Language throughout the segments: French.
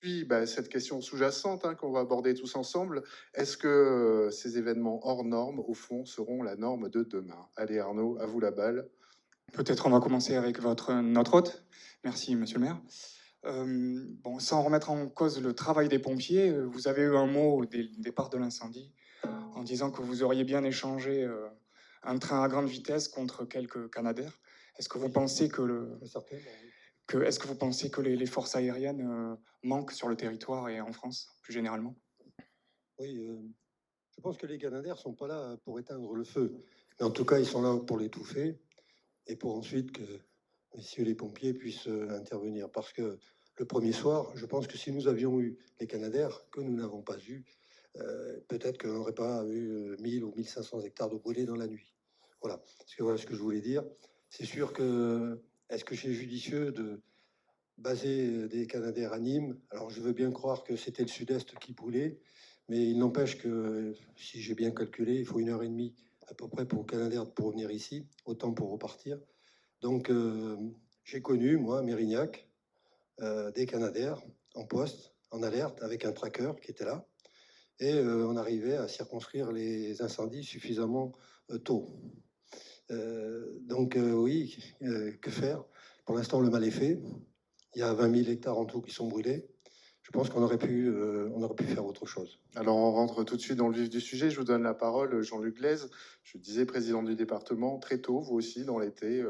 Puis, cette question sous-jacente qu'on va aborder tous ensemble, est-ce que ces événements hors normes, au fond, seront la norme de demain? Allez Arnaud, à vous la balle. Peut-être on va commencer avec notre hôte. Merci, monsieur le maire. Bon, sans remettre en cause le travail des pompiers, vous avez eu un mot dès le départ de l'incendie en disant que vous auriez bien échangé un train à grande vitesse contre quelques Canadair. Est-ce que vous pensez que Certainement, oui. est-ce que vous pensez que les forces aériennes manquent sur le territoire et en France, plus généralement? Oui, je pense que les Canadair ne sont pas là pour éteindre le feu. Mais en tout cas, ils sont là pour l'étouffer et pour ensuite que messieurs les pompiers puissent intervenir. Parce que le premier soir, je pense que si nous avions eu les Canadair, que nous n'avons pas eu, peut-être qu'on n'aurait pas eu 1000 ou 1500 hectares de brûlés dans la nuit. Voilà. Voilà ce que je voulais dire. C'est sûr que, est-ce que c'est judicieux de baser des Canadair à Nîmes? Alors je veux bien croire que c'était le sud-est qui brûlait, mais il n'empêche que, si j'ai bien calculé, il faut 1 heure et demie à peu près pour Canadair pour venir ici, autant pour repartir. Donc j'ai connu, moi, à Mérignac, des Canadair en poste, en alerte, avec un tracker qui était là. Et on arrivait à circonscrire les incendies suffisamment tôt. Donc oui, que faire? Pour l'instant, le mal est fait. Il y a 20 000 hectares en tout qui sont brûlés. Je pense qu'on aurait pu faire autre chose. Alors, on rentre tout de suite dans le vif du sujet. Je vous donne la parole, Jean-Luc Glaise. Je disais président du département. Très tôt, vous aussi, dans l'été,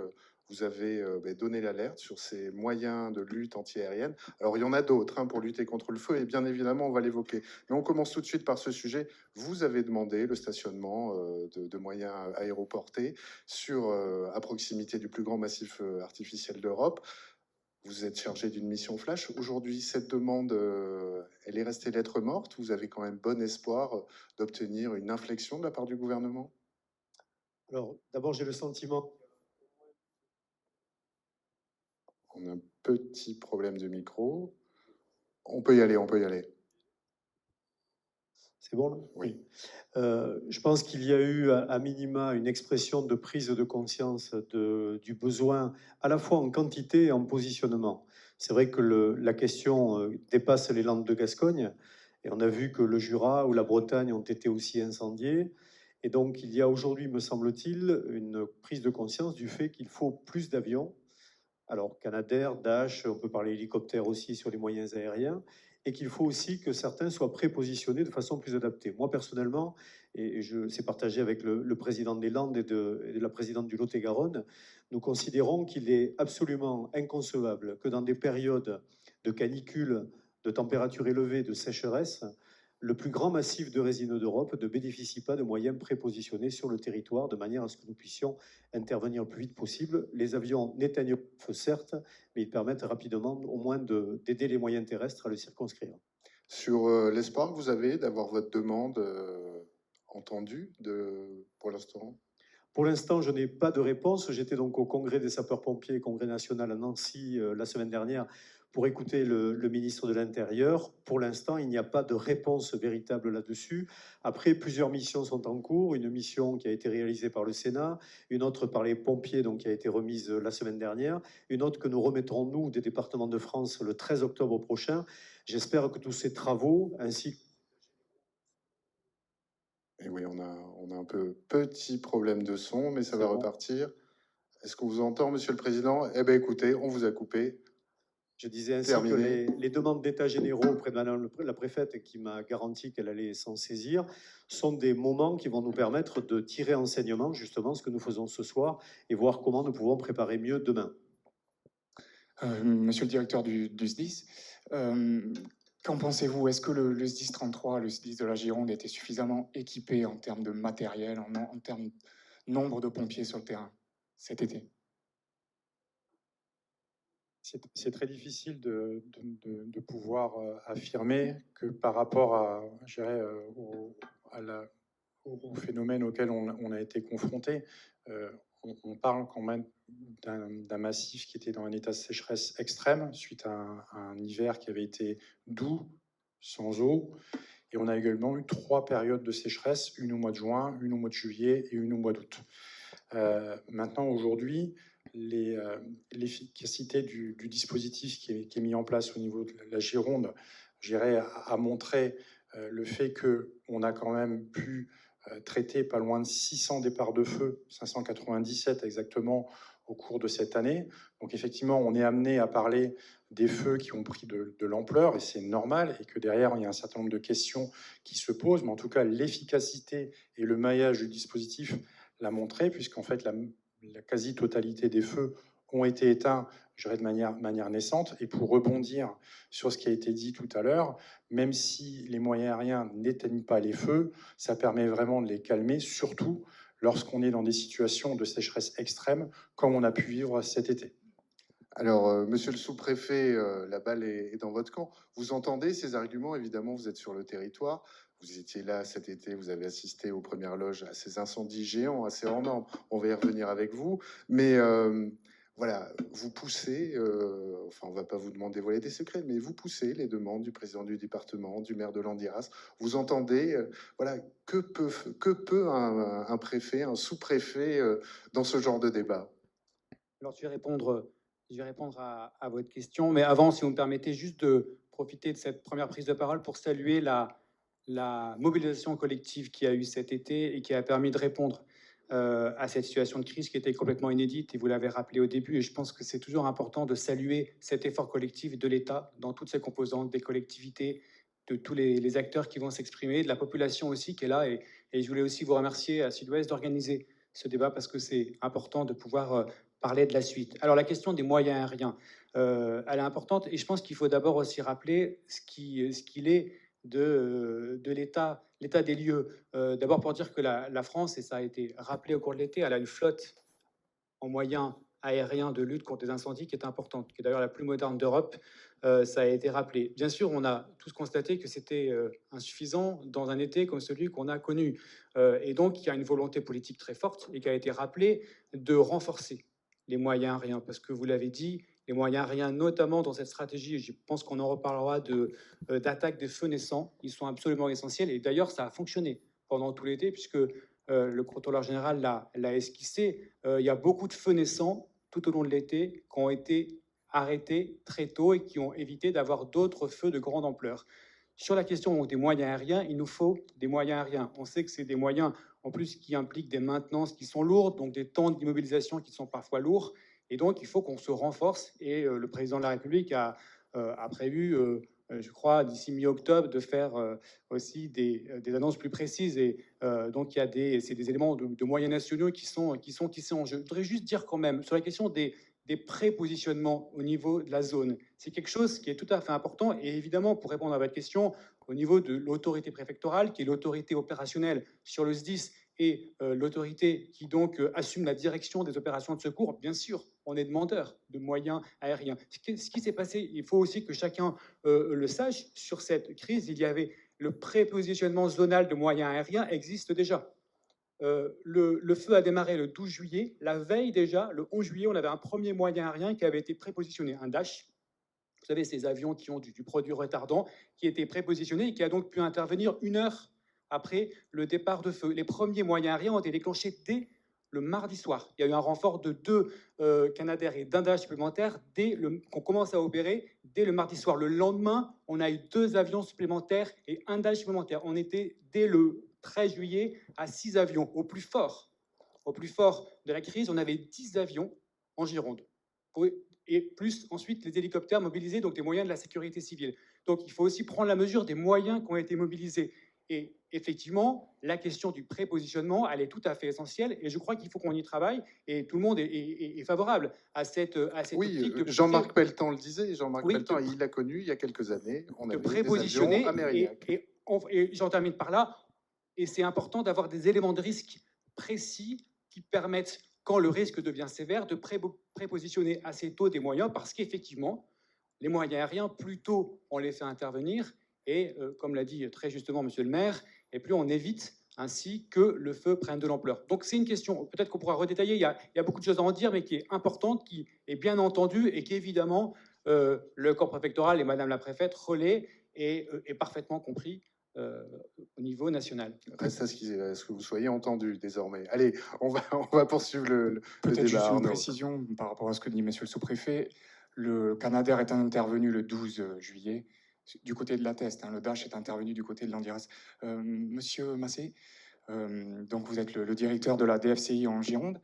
vous avez donné l'alerte sur ces moyens de lutte antiaérienne. Alors, il y en a d'autres pour lutter contre le feu, et bien évidemment, on va l'évoquer. Mais on commence tout de suite par ce sujet. Vous avez demandé le stationnement de moyens aéroportés à proximité du plus grand massif artificiel d'Europe. Vous êtes chargé d'une mission flash. Aujourd'hui, cette demande, elle est restée lettre morte. Vous avez quand même bon espoir d'obtenir une inflexion de la part du gouvernement? Alors, d'abord, j'ai le sentiment. On a un petit problème de micro. On peut y aller, on peut y aller. C'est bon là? Oui. Je pense qu'il y a eu à minima une expression de prise de conscience du besoin à la fois en quantité et en positionnement. C'est vrai que la question dépasse les Landes de Gascogne et on a vu que le Jura ou la Bretagne ont été aussi incendiés. Et donc il y a aujourd'hui, me semble-t-il, une prise de conscience du fait qu'il faut plus d'avions. Alors Canadair, Dash, on peut parler hélicoptère aussi sur les moyens aériens, et qu'il faut aussi que certains soient prépositionnés de façon plus adaptée. Moi personnellement, et je c'est partagé avec le président des Landes et de la présidente du Lot-et-Garonne, nous considérons qu'il est absolument inconcevable que dans des périodes de canicule, de température élevée, de sécheresse, le plus grand massif de résineux d'Europe ne bénéficie pas de moyens prépositionnés sur le territoire de manière à ce que nous puissions intervenir le plus vite possible. Les avions n'éteignent pas le feu, certes, mais ils permettent rapidement au moins d'aider les moyens terrestres à le circonscrire. Sur l'espoir que vous avez d'avoir votre demande entendue pour l'instant? Pour l'instant, je n'ai pas de réponse. J'étais donc au congrès des sapeurs-pompiers, congrès national à Nancy la semaine dernière, pour écouter le ministre de l'Intérieur. Pour l'instant, il n'y a pas de réponse véritable là-dessus. Après, plusieurs missions sont en cours. Une mission qui a été réalisée par le Sénat, une autre par les pompiers, donc qui a été remise la semaine dernière, une autre que nous remettrons, nous, des départements de France, le 13 octobre prochain. J'espère que tous ces travaux, ainsi que... Et oui, on a un petit problème de son, mais ça va C'est bon. repartir. Est-ce qu'on vous entend, monsieur le président? Eh bien, écoutez, on vous a coupé. Je disais ainsi que Terminé. les demandes d'état généraux auprès de Madame la préfète, qui m'a garanti qu'elle allait s'en saisir, sont des moments qui vont nous permettre de tirer enseignement, justement, ce que nous faisons ce soir, et voir comment nous pouvons préparer mieux demain. Monsieur le directeur du SDIS, qu'en pensez-vous? Est-ce que le SDIS 33, le SDIS de la Gironde, était suffisamment équipé en termes de matériel, en termes de nombre de pompiers sur le terrain cet été? C'est très difficile de pouvoir affirmer que par rapport à, je dirais, au phénomène auquel on a été confronté, on parle quand même d'un massif qui était dans un état de sécheresse extrême suite à un hiver qui avait été doux, sans eau. Et on a également eu 3 périodes de sécheresse, une au mois de juin, une au mois de juillet et une au mois d'août. Maintenant, aujourd'hui, l'efficacité du dispositif qui est mis en place au niveau de la Gironde a montré le fait qu'on a quand même pu traiter pas loin de 600 départs de feu, 597 exactement, au cours de cette année. Donc effectivement, on est amené à parler des feux qui ont pris de l'ampleur, et c'est normal, et que derrière, il y a un certain nombre de questions qui se posent, mais en tout cas, l'efficacité et le maillage du dispositif l'a montré, puisqu'en fait, la quasi-totalité des feux ont été éteints, je dirais, de manière naissante. Et pour rebondir sur ce qui a été dit tout à l'heure, même si les moyens aériens n'éteignent pas les feux, ça permet vraiment de les calmer, surtout lorsqu'on est dans des situations de sécheresse extrême, comme on a pu vivre cet été. Alors, monsieur le sous-préfet, la balle est dans votre camp. Vous entendez ces arguments, évidemment, vous êtes sur le territoire. Vous étiez là cet été, vous avez assisté aux premières loges à ces incendies géants, assez hors normes. On va y revenir avec vous. Mais voilà, vous poussez, enfin, on ne va pas vous demander voilà des secrets, mais vous poussez les demandes du président du département, du maire de Landiras. Vous entendez, voilà, que peut un préfet, un sous-préfet dans ce genre de débat? Alors, je vais répondre à votre question, mais avant, si vous me permettez juste de profiter de cette première prise de parole pour saluer la mobilisation collective qu'il y a eu cet été et qui a permis de répondre à cette situation de crise qui était complètement inédite, et vous l'avez rappelé au début, et je pense que c'est toujours important de saluer cet effort collectif de l'État dans toutes ses composantes, des collectivités, de tous les acteurs qui vont s'exprimer, de la population aussi qui est là, et je voulais aussi vous remercier à Sud-Ouest d'organiser ce débat parce que c'est important de pouvoir parler de la suite. Alors la question des moyens aériens, elle est importante, et je pense qu'il faut d'abord aussi rappeler ce qu'il est de l'état des lieux. D'abord pour dire que la France, et ça a été rappelé au cours de l'été, elle a une flotte en moyens aériens de lutte contre les incendies qui est importante, qui est d'ailleurs la plus moderne d'Europe. Ça a été rappelé. Bien sûr, on a tous constaté que c'était insuffisant dans un été comme celui qu'on a connu. Et donc, il y a une volonté politique très forte et qui a été rappelée de renforcer les moyens aériens, parce que vous l'avez dit, les moyens aériens, notamment dans cette stratégie, et je pense qu'on en reparlera, d'attaque des feux naissants, ils sont absolument essentiels. Et d'ailleurs, ça a fonctionné pendant tout l'été, puisque le contrôleur général l'a esquissé. Il y a beaucoup de feux naissants tout au long de l'été qui ont été arrêtés très tôt et qui ont évité d'avoir d'autres feux de grande ampleur. Sur la question des moyens aériens, il nous faut des moyens aériens. On sait que c'est des moyens en plus qui impliquent des maintenances qui sont lourdes, donc des temps d'immobilisation qui sont parfois lourds. Et donc, il faut qu'on se renforce. Et le président de la République a prévu, je crois, d'ici mi-octobre, de faire aussi des annonces plus précises. Et donc, c'est des éléments de moyens nationaux qui sont en jeu. Je voudrais juste dire quand même, sur la question des prépositionnements au niveau de la zone, c'est quelque chose qui est tout à fait important. Et évidemment, pour répondre à votre question, au niveau de l'autorité préfectorale, qui est l'autorité opérationnelle sur le SDIS, et l'autorité qui donc assume la direction des opérations de secours, bien sûr, on est demandeur de moyens aériens. Ce qui s'est passé, il faut aussi que chacun le sache, sur cette crise, il y avait le prépositionnement zonal de moyens aériens existe déjà. Le feu a démarré le 12 juillet. La veille déjà, le 11 juillet, on avait un premier moyen aérien qui avait été prépositionné, un Dash. Vous savez, ces avions qui ont du produit retardant, qui était prépositionné et qui a donc pu intervenir 1 heure après le départ de feu. Les premiers moyens aériens ont été déclenchés dès le mardi soir. Il y a eu un renfort de 2 Canadair et d'1 Dash supplémentaire qu'on commence à opérer dès le mardi soir. Le lendemain, on a eu 2 avions supplémentaires et 1 Dash supplémentaire. On était dès le 13 juillet à 6 avions. Au plus fort de la crise, on avait 10 avions en Gironde. Et plus ensuite les hélicoptères mobilisés, donc des moyens de la sécurité civile. Donc il faut aussi prendre la mesure des moyens qui ont été mobilisés. Et effectivement, la question du prépositionnement, elle est tout à fait essentielle, et je crois qu'il faut qu'on y travaille, et tout le monde est favorable à cette Oui, optique de Jean-Marc Pelletan le disait, Jean-Marc Oui, Pelletan, il l'a connu il y a quelques années, on de avait des prépositionner, avions amérindiaques. et j'en termine par là, et c'est important d'avoir des éléments de risque précis qui permettent, quand le risque devient sévère, de prépositionner assez tôt des moyens, parce qu'effectivement, les moyens aériens, plus tôt on les fait intervenir, et comme l'a dit très justement monsieur le maire, et plus on évite ainsi que le feu prenne de l'ampleur. Donc c'est une question, peut-être qu'on pourra redétailler, il y a beaucoup de choses à en dire, mais qui est importante, qui est bien entendue, et qui évidemment, le corps préfectoral et madame la préfète relaient et est parfaitement compris au niveau national. Reste à ce que vous soyez entendu désormais. Allez, on va poursuivre le Peut-être juste débat. une Arnaud. précision par rapport à ce que dit monsieur le sous-préfet. Le Canadair est intervenu le 12 juillet. du côté de la Teste. Hein. Le Dash est intervenu du côté de l'Andiras. Monsieur Massé, donc vous êtes le directeur de la DFCI en Gironde.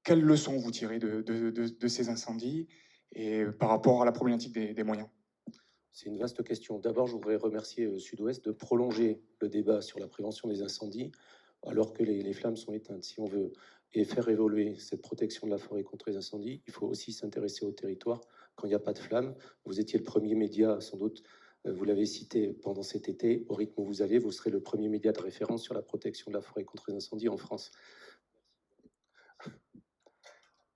Quelles leçons vous tirez de ces incendies et par rapport à la problématique des moyens? C'est une vaste question. D'abord, je voudrais remercier Sud-Ouest de prolonger le débat sur la prévention des incendies alors que les flammes sont éteintes. Si on veut faire évoluer cette protection de la forêt contre les incendies, il faut aussi s'intéresser au territoire quand il n'y a pas de flammes. Vous étiez le premier média, sans doute, vous l'avez cité pendant cet été. Au rythme où vous allez, vous serez le premier média de référence sur la protection de la forêt contre les incendies en France.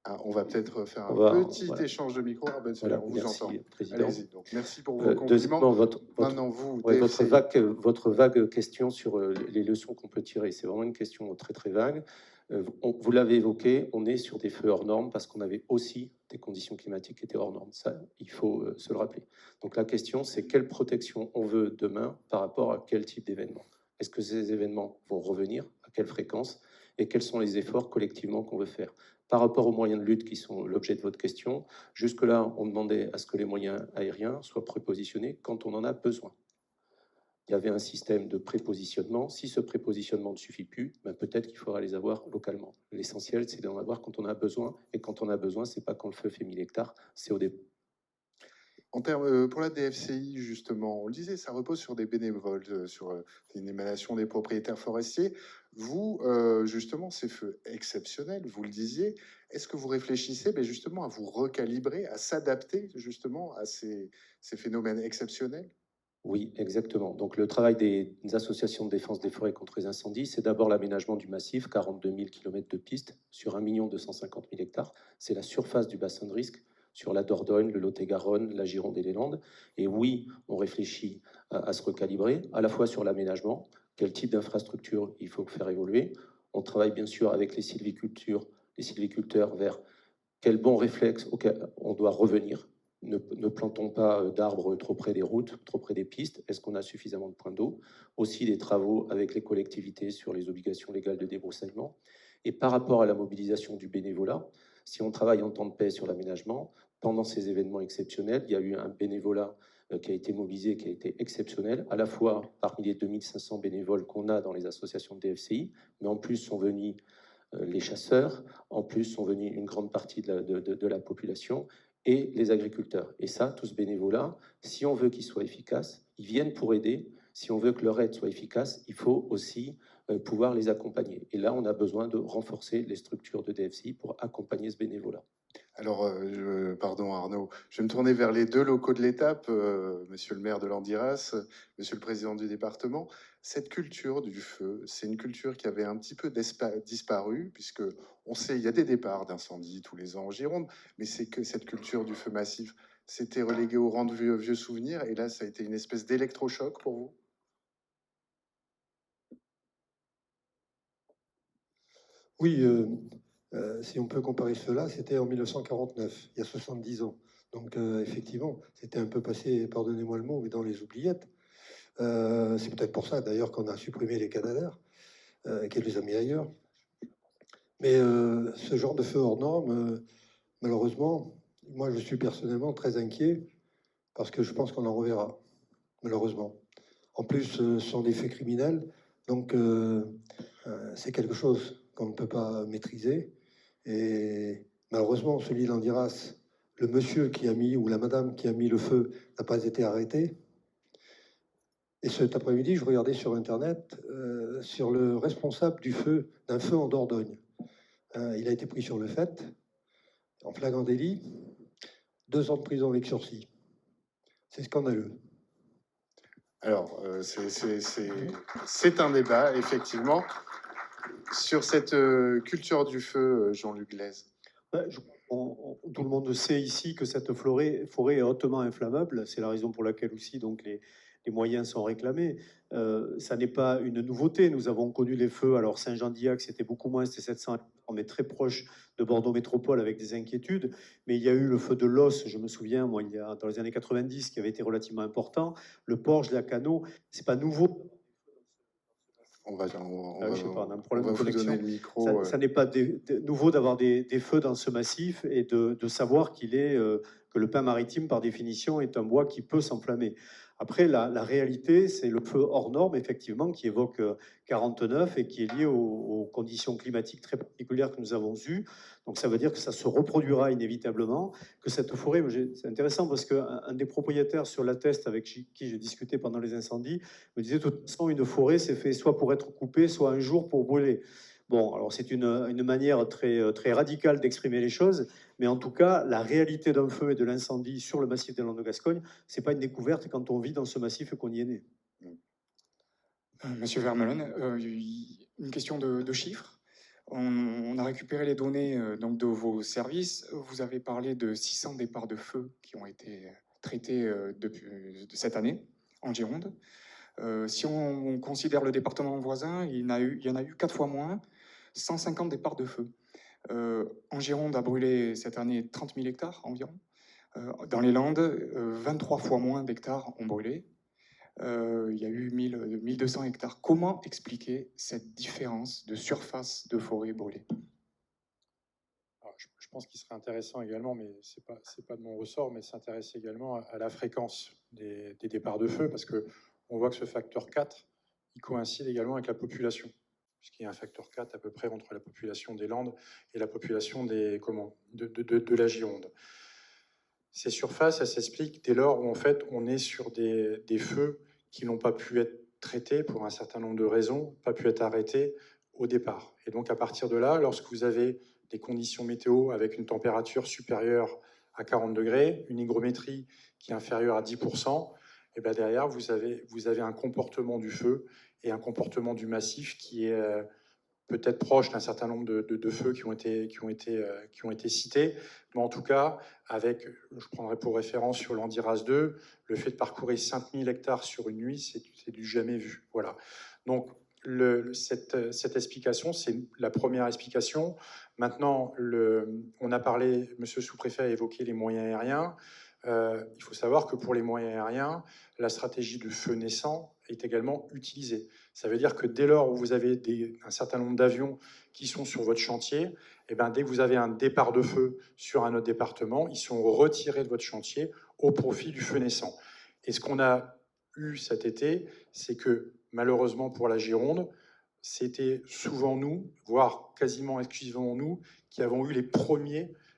Ah, on va peut-être faire petit échange de micro. Ah ben, voilà, on vous merci, entend. Président. Allez-y. Donc, merci pour vos compliments. Maintenant, vous, votre vague question sur les leçons qu'on peut tirer, c'est vraiment une question très très vague. Vous l'avez évoqué, on est sur des feux hors normes parce qu'on avait aussi des conditions climatiques qui étaient hors normes. Ça, il faut se le rappeler. Donc la question, c'est quelle protection on veut demain par rapport à quel type d'événement? Est-ce que ces événements vont revenir? À quelle fréquence? Et quels sont les efforts collectivement qu'on veut faire? Par rapport aux moyens de lutte qui sont l'objet de votre question, jusque-là, on demandait à ce que les moyens aériens soient prépositionnés quand on en a besoin. Il y avait un système de prépositionnement. Si ce prépositionnement ne suffit plus, ben peut-être qu'il faudra les avoir localement. L'essentiel, c'est d'en avoir quand on a besoin. Et quand on a besoin, ce n'est pas quand le feu fait 1000 hectares, c'est au début. En termes, pour la DFCI, justement, on le disait, ça repose sur des bénévoles, sur une émanation des propriétaires forestiers. Vous, justement, ces feux exceptionnels, vous le disiez, est-ce que vous réfléchissez justement à vous recalibrer, à s'adapter justement à ces phénomènes exceptionnels? Oui, exactement. Donc le travail des associations de défense des forêts contre les incendies, c'est d'abord l'aménagement du massif, 42 000 km de pistes sur 1 250 000 hectares. C'est la surface du bassin de risque sur la Dordogne, le Lot-et-Garonne, la Gironde et les Landes. Et oui, on réfléchit à se recalibrer, à la fois sur l'aménagement, quel type d'infrastructure il faut faire évoluer. On travaille bien sûr avec les sylviculteurs vers quel bon réflexe auquel on doit revenir. Ne plantons pas d'arbres trop près des routes, trop près des pistes. Est-ce qu'on a suffisamment de points d'eau? Aussi des travaux avec les collectivités sur les obligations légales de débroussaillement. Et par rapport à la mobilisation du bénévolat, si on travaille en temps de paix sur l'aménagement, pendant ces événements exceptionnels, il y a eu un bénévolat qui a été mobilisé, qui a été exceptionnel, à la fois parmi les 2500 bénévoles qu'on a dans les associations de DFCI, mais en plus sont venus les chasseurs, en plus sont venus une grande partie de la population et les agriculteurs. Et ça, tout ce bénévolat, si on veut qu'ils soient efficaces, ils viennent pour aider. Si on veut que leur aide soit efficace, il faut aussi pouvoir les accompagner. Et là, on a besoin de renforcer les structures de DFCI pour accompagner ce bénévolat. Alors, pardon Arnaud, je vais me tourner vers les deux locaux de l'étape, monsieur le maire de Landiras, monsieur le président du département. Cette culture du feu, c'est une culture qui avait un petit peu disparu, puisque on sait, il y a des départs d'incendie tous les ans en Gironde, mais c'est que cette culture du feu massif, c'était relégué au rang de vieux souvenirs, et là, ça a été une espèce d'électrochoc pour vous? Oui, si on peut comparer cela, c'était en 1949, il y a 70 ans. Donc effectivement, c'était un peu passé, pardonnez-moi le mot, mais dans les oubliettes. C'est peut-être pour ça d'ailleurs qu'on a supprimé les canadairs, qui les a mis ailleurs. Mais ce genre de feu hors norme, malheureusement, moi je suis personnellement très inquiet parce que je pense qu'on en reverra, malheureusement. En plus, ce sont des faits criminels, donc c'est quelque chose qu'on ne peut pas maîtriser. Et malheureusement, celui d'Andiras, le monsieur qui a mis, ou la madame qui a mis le feu, n'a pas été arrêté. Et cet après-midi, je regardais sur Internet sur le responsable du feu, d'un feu en Dordogne. Il a été pris sur le fait, en flagrant délit, 2 ans de prison avec sursis. C'est scandaleux. Alors, c'est un débat, effectivement. Sur cette culture du feu, Jean-Luc Glaise. Tout le monde sait ici que cette forêt est hautement inflammable. C'est la raison pour laquelle aussi donc, les moyens sont réclamés. Ça n'est pas une nouveauté. Nous avons connu les feux. Alors Saint-Jean-d'Iac, c'était beaucoup moins, c'était 700, on est très proche de Bordeaux Métropole avec des inquiétudes. Mais il y a eu le feu de l'Os, je me souviens, moi, dans les années 90, qui avait été relativement important. Le Porge, la Cano, c'est pas nouveau. On va vous donner le micro. Ça n'est pas nouveau d'avoir des feux dans ce massif et de savoir qu'il est que le pin maritime, par définition, est un bois qui peut s'enflammer. Après, la réalité, c'est le feu hors norme, effectivement, qui évoque 49 et qui est lié aux conditions climatiques très particulières que nous avons eues. Donc ça veut dire que ça se reproduira inévitablement, que cette forêt, c'est intéressant parce qu'un des propriétaires sur la Teste avec qui j'ai discuté pendant les incendies me disait, de toute façon, une forêt, c'est fait soit pour être coupée, soit un jour pour brûler. Bon, alors c'est une manière très radicale d'exprimer les choses, mais en tout cas, la réalité d'un feu et de l'incendie sur le massif des Landes de Gascogne, c'est pas une découverte quand on vit dans ce massif et qu'on y est né. Monsieur Vermeulen, une question de chiffres. On a récupéré les données donc de vos services. Vous avez parlé de 600 départs de feu qui ont été traités depuis de cette année en Gironde. Si on considère le département voisin, il y en a eu 4 fois moins, 150 départs de feu. En Gironde a brûlé cette année 30 000 hectares environ. Dans les Landes, 23 fois moins d'hectares ont brûlé. Il y a eu 1200 hectares. Comment expliquer cette différence de surface de forêt brûlée? Alors, je pense qu'il serait intéressant également, mais ce n'est pas de mon ressort, mais s'intéresser également à la fréquence des départs de feu, parce qu'on voit que ce facteur 4, il coïncide également avec la population, puisqu'il y a un facteur 4 à peu près entre la population des Landes et la population de la Gironde. Ces surfaces, elles s'expliquent dès lors où en fait on est sur des feux qui n'ont pas pu être traités pour un certain nombre de raisons, pas pu être arrêtés au départ. Et donc à partir de là, lorsque vous avez des conditions météo avec une température supérieure à 40 degrés, une hygrométrie qui est inférieure à 10%, et bien derrière vous avez un comportement du feu et un comportement du massif qui est peut-être proche d'un certain nombre de feux qui ont été cités, mais en tout cas, je prendrai pour référence sur l'Andiras 2, le fait de parcourir 5000 hectares sur une nuit, c'est du jamais vu. Voilà. Donc, cette explication, c'est la première explication. Maintenant, on a parlé, monsieur le sous-préfet a évoqué les moyens aériens. Il faut savoir que pour les moyens aériens, la stratégie du feu naissant est également utilisée. Ça veut dire que dès lors où vous avez un certain nombre d'avions qui sont sur votre chantier, et bien dès que vous avez un départ de feu sur un autre département, ils sont retirés de votre chantier au profit du feu naissant. Et ce qu'on a eu cet été, c'est que malheureusement pour la Gironde, c'était souvent nous, voire quasiment exclusivement nous, qui avons eu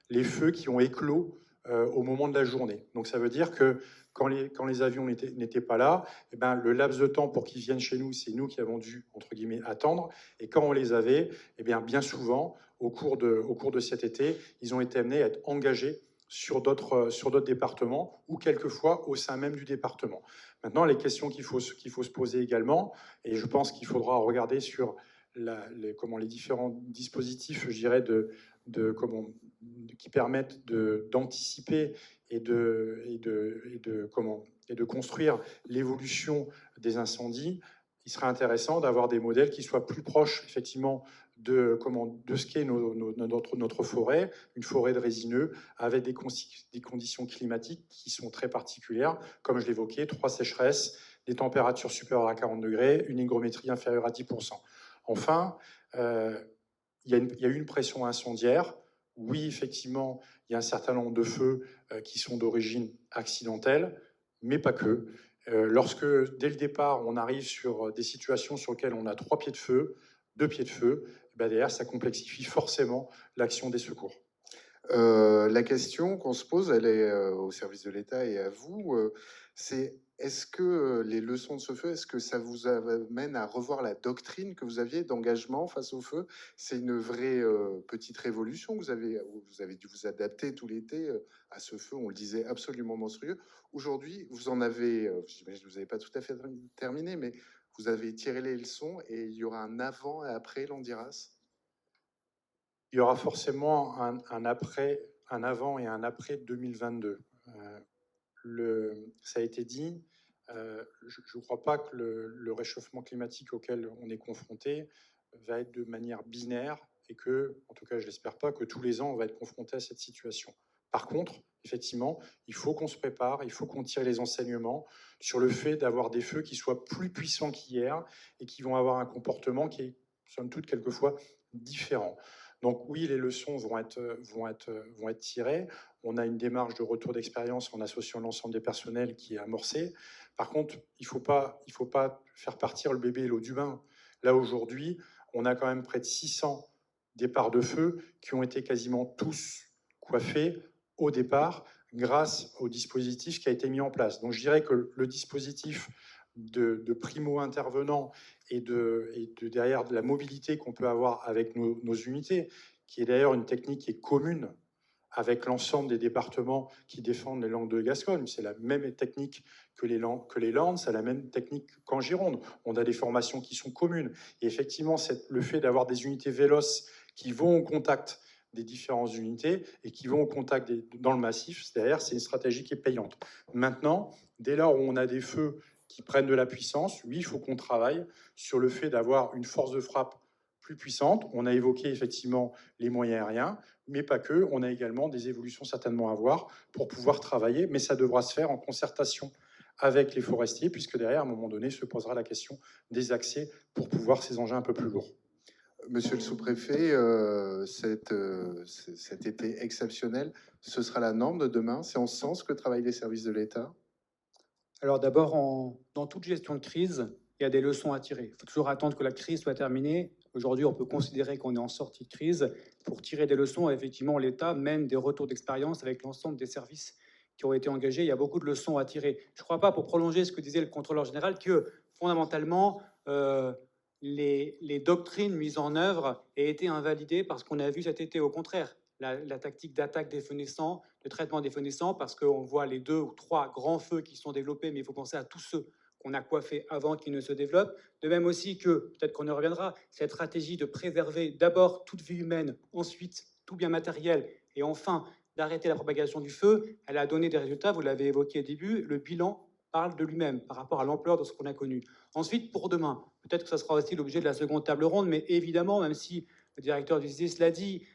les feux qui ont éclos au moment de la journée. Donc ça veut dire que quand les avions n'étaient pas là, eh ben, le laps de temps pour qu'ils viennent chez nous, c'est nous qui avons dû, entre guillemets, attendre. Et quand on les avait, eh bien souvent, au cours de cet été, ils ont été amenés à être engagés sur d'autres départements ou quelquefois au sein même du département. Maintenant, les questions qu'il faut se poser également, et je pense qu'il faudra regarder sur les différents dispositifs, je dirais, qui permettent d'anticiper et de construire l'évolution des incendies. Il serait intéressant d'avoir des modèles qui soient plus proches, effectivement, de ce qu'est notre forêt, une forêt de résineux, avec des conditions climatiques qui sont très particulières, comme je l'évoquais, 3 sécheresses, des températures supérieures à 40 degrés, une hygrométrie inférieure à 10%. Enfin, il y a eu une pression incendiaire. Oui, effectivement, il y a un certain nombre de feux qui sont d'origine accidentelle, mais pas que. Lorsque, dès le départ, on arrive sur des situations sur lesquelles on a 3 pieds de feu, 2 pieds de feu, ben derrière, ça complexifie forcément l'action des secours. La question qu'on se pose, elle est au service de l'État et à vous, c'est est-ce que les leçons de ce feu, est-ce que ça vous amène à revoir la doctrine que vous aviez d'engagement face au feu? C'est une vraie petite révolution que vous avez dû vous adapter tout l'été à ce feu, on le disait, absolument monstrueux. Aujourd'hui, vous en avez, j'imagine que vous n'avez pas tout à fait terminé, mais vous avez tiré les leçons et il y aura un avant et après l'Andiras? Il y aura forcément un avant et un après 2022. Ça a été dit, je ne crois pas que le réchauffement climatique auquel on est confronté va être de manière binaire et que, en tout cas je l'espère pas, que tous les ans on va être confronté à cette situation. Par contre, effectivement, il faut qu'on se prépare, il faut qu'on tire les enseignements sur le fait d'avoir des feux qui soient plus puissants qu'hier et qui vont avoir un comportement qui est, somme toute, quelquefois différent. Donc oui, les leçons vont être tirées. On a une démarche de retour d'expérience en associant l'ensemble des personnels qui est amorcée. Par contre, il faut pas faire partir le bébé et l'eau du bain. Là, aujourd'hui, on a quand même près de 600 départs de feu qui ont été quasiment tous coiffés au départ grâce au dispositif qui a été mis en place. Donc je dirais que le dispositif de primo-intervenants et derrière de la mobilité qu'on peut avoir avec nos unités, qui est d'ailleurs une technique qui est commune avec l'ensemble des départements qui défendent les Landes de Gascogne. C'est la même technique que les Landes, c'est la même technique qu'en Gironde. On a des formations qui sont communes. Et effectivement, le fait d'avoir des unités véloces qui vont au contact des différentes unités et qui vont au contact dans le massif, derrière, c'est une stratégie qui est payante. Maintenant, dès lors où on a des feux qui prennent de la puissance, oui, il faut qu'on travaille sur le fait d'avoir une force de frappe plus puissante. On a évoqué effectivement les moyens aériens, mais pas que. On a également des évolutions certainement à voir pour pouvoir travailler, mais ça devra se faire en concertation avec les forestiers, puisque derrière, à un moment donné, se posera la question des accès pour pouvoir ces engins un peu plus lourds. Monsieur le sous-préfet, cet été exceptionnel, ce sera la norme de demain? C'est en ce sens que travaillent les services de l'État? Alors d'abord, dans toute gestion de crise, il y a des leçons à tirer. Il faut toujours attendre que la crise soit terminée. Aujourd'hui, on peut considérer qu'on est en sortie de crise. Pour tirer des leçons, effectivement, l'État mène des retours d'expérience avec l'ensemble des services qui ont été engagés. Il y a beaucoup de leçons à tirer. Je ne crois pas, pour prolonger ce que disait le contrôleur général, que fondamentalement, les doctrines mises en œuvre aient été invalidées parce qu'on a vu cet été, au contraire, la tactique d'attaque des feux naissants, de traitement des feux naissants, parce qu'on voit les 2 ou 3 grands feux qui sont développés, mais il faut penser à tous ceux qu'on a coiffés avant qu'ils ne se développent. De même aussi que, peut-être qu'on y reviendra, cette stratégie de préserver d'abord toute vie humaine, ensuite tout bien matériel, et enfin d'arrêter la propagation du feu, elle a donné des résultats, vous l'avez évoqué au début, le bilan parle de lui-même par rapport à l'ampleur de ce qu'on a connu. Ensuite, pour demain, peut-être que ça sera aussi l'objet de la seconde table ronde, mais évidemment, même si le directeur du SDIS l'a dit,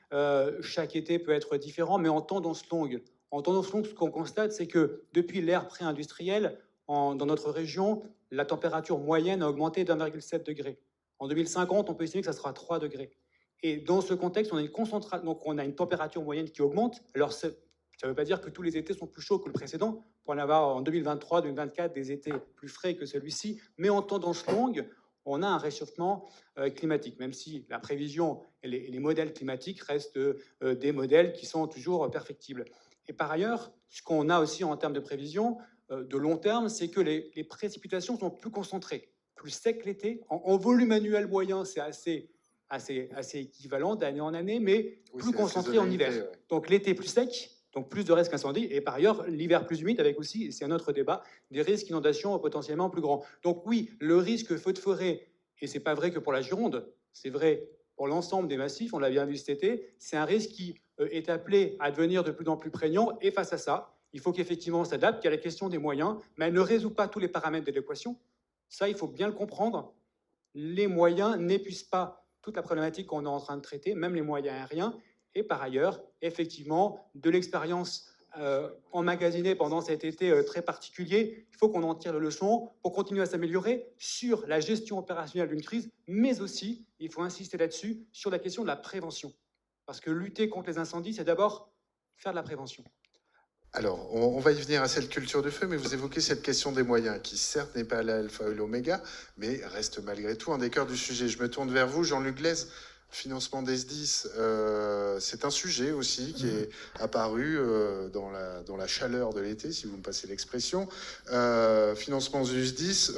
chaque été peut être différent, mais en tendance longue, ce qu'on constate, c'est que depuis l'ère pré-industrielle, dans notre région, la température moyenne a augmenté d'1,7 degré. En 2050, on peut estimer que ça sera 3 degrés. Et dans ce contexte, donc on a une température moyenne qui augmente. Alors, ça ne veut pas dire que tous les étés sont plus chauds que le précédent. Pour en avoir en 2023, 2024 des étés plus frais que celui-ci. Mais en tendance longue, on a un réchauffement climatique, même si la prévision et les modèles climatiques restent des modèles qui sont toujours perfectibles. Et par ailleurs, ce qu'on a aussi en termes de prévision de long terme, c'est que les précipitations sont plus concentrées, plus secs l'été. En volume annuel moyen, c'est assez équivalent d'année en année, mais Oui, plus concentré en hiver. Ouais. Donc l'été plus sec, donc plus de risques d'incendie, et par ailleurs l'hiver plus humide, avec aussi, et c'est un autre débat, des risques d'inondation potentiellement plus grands. Donc oui, le risque feu de forêt, et c'est pas vrai que pour la Gironde, c'est vrai pour l'ensemble des massifs, on l'a bien vu cet été, c'est un risque qui est appelé à devenir de plus en plus prégnant, et face à ça, il faut qu'effectivement on s'adapte, qu'il y a la question des moyens, mais elle ne résout pas tous les paramètres de l'équation. Ça, il faut bien le comprendre. Les moyens n'épuisent pas toute la problématique qu'on est en train de traiter, même les moyens aériens. Et par ailleurs, effectivement, de l'expérience emmagasinée pendant cet été très particulier, il faut qu'on en tire les leçons pour continuer à s'améliorer sur la gestion opérationnelle d'une crise, mais aussi, il faut insister là-dessus, sur la question de la prévention. Parce que lutter contre les incendies, c'est d'abord faire de la prévention. Alors, on va y venir à cette culture du feu, mais vous évoquez cette question des moyens, qui certes n'est pas l'alpha et l'oméga, mais reste malgré tout un des cœurs du sujet. Je me tourne vers vous, Jean-Luc Glaise. Financement des SDIS, c'est un sujet aussi qui est apparu dans la chaleur de l'été, si vous me passez l'expression. Financement du SDIS,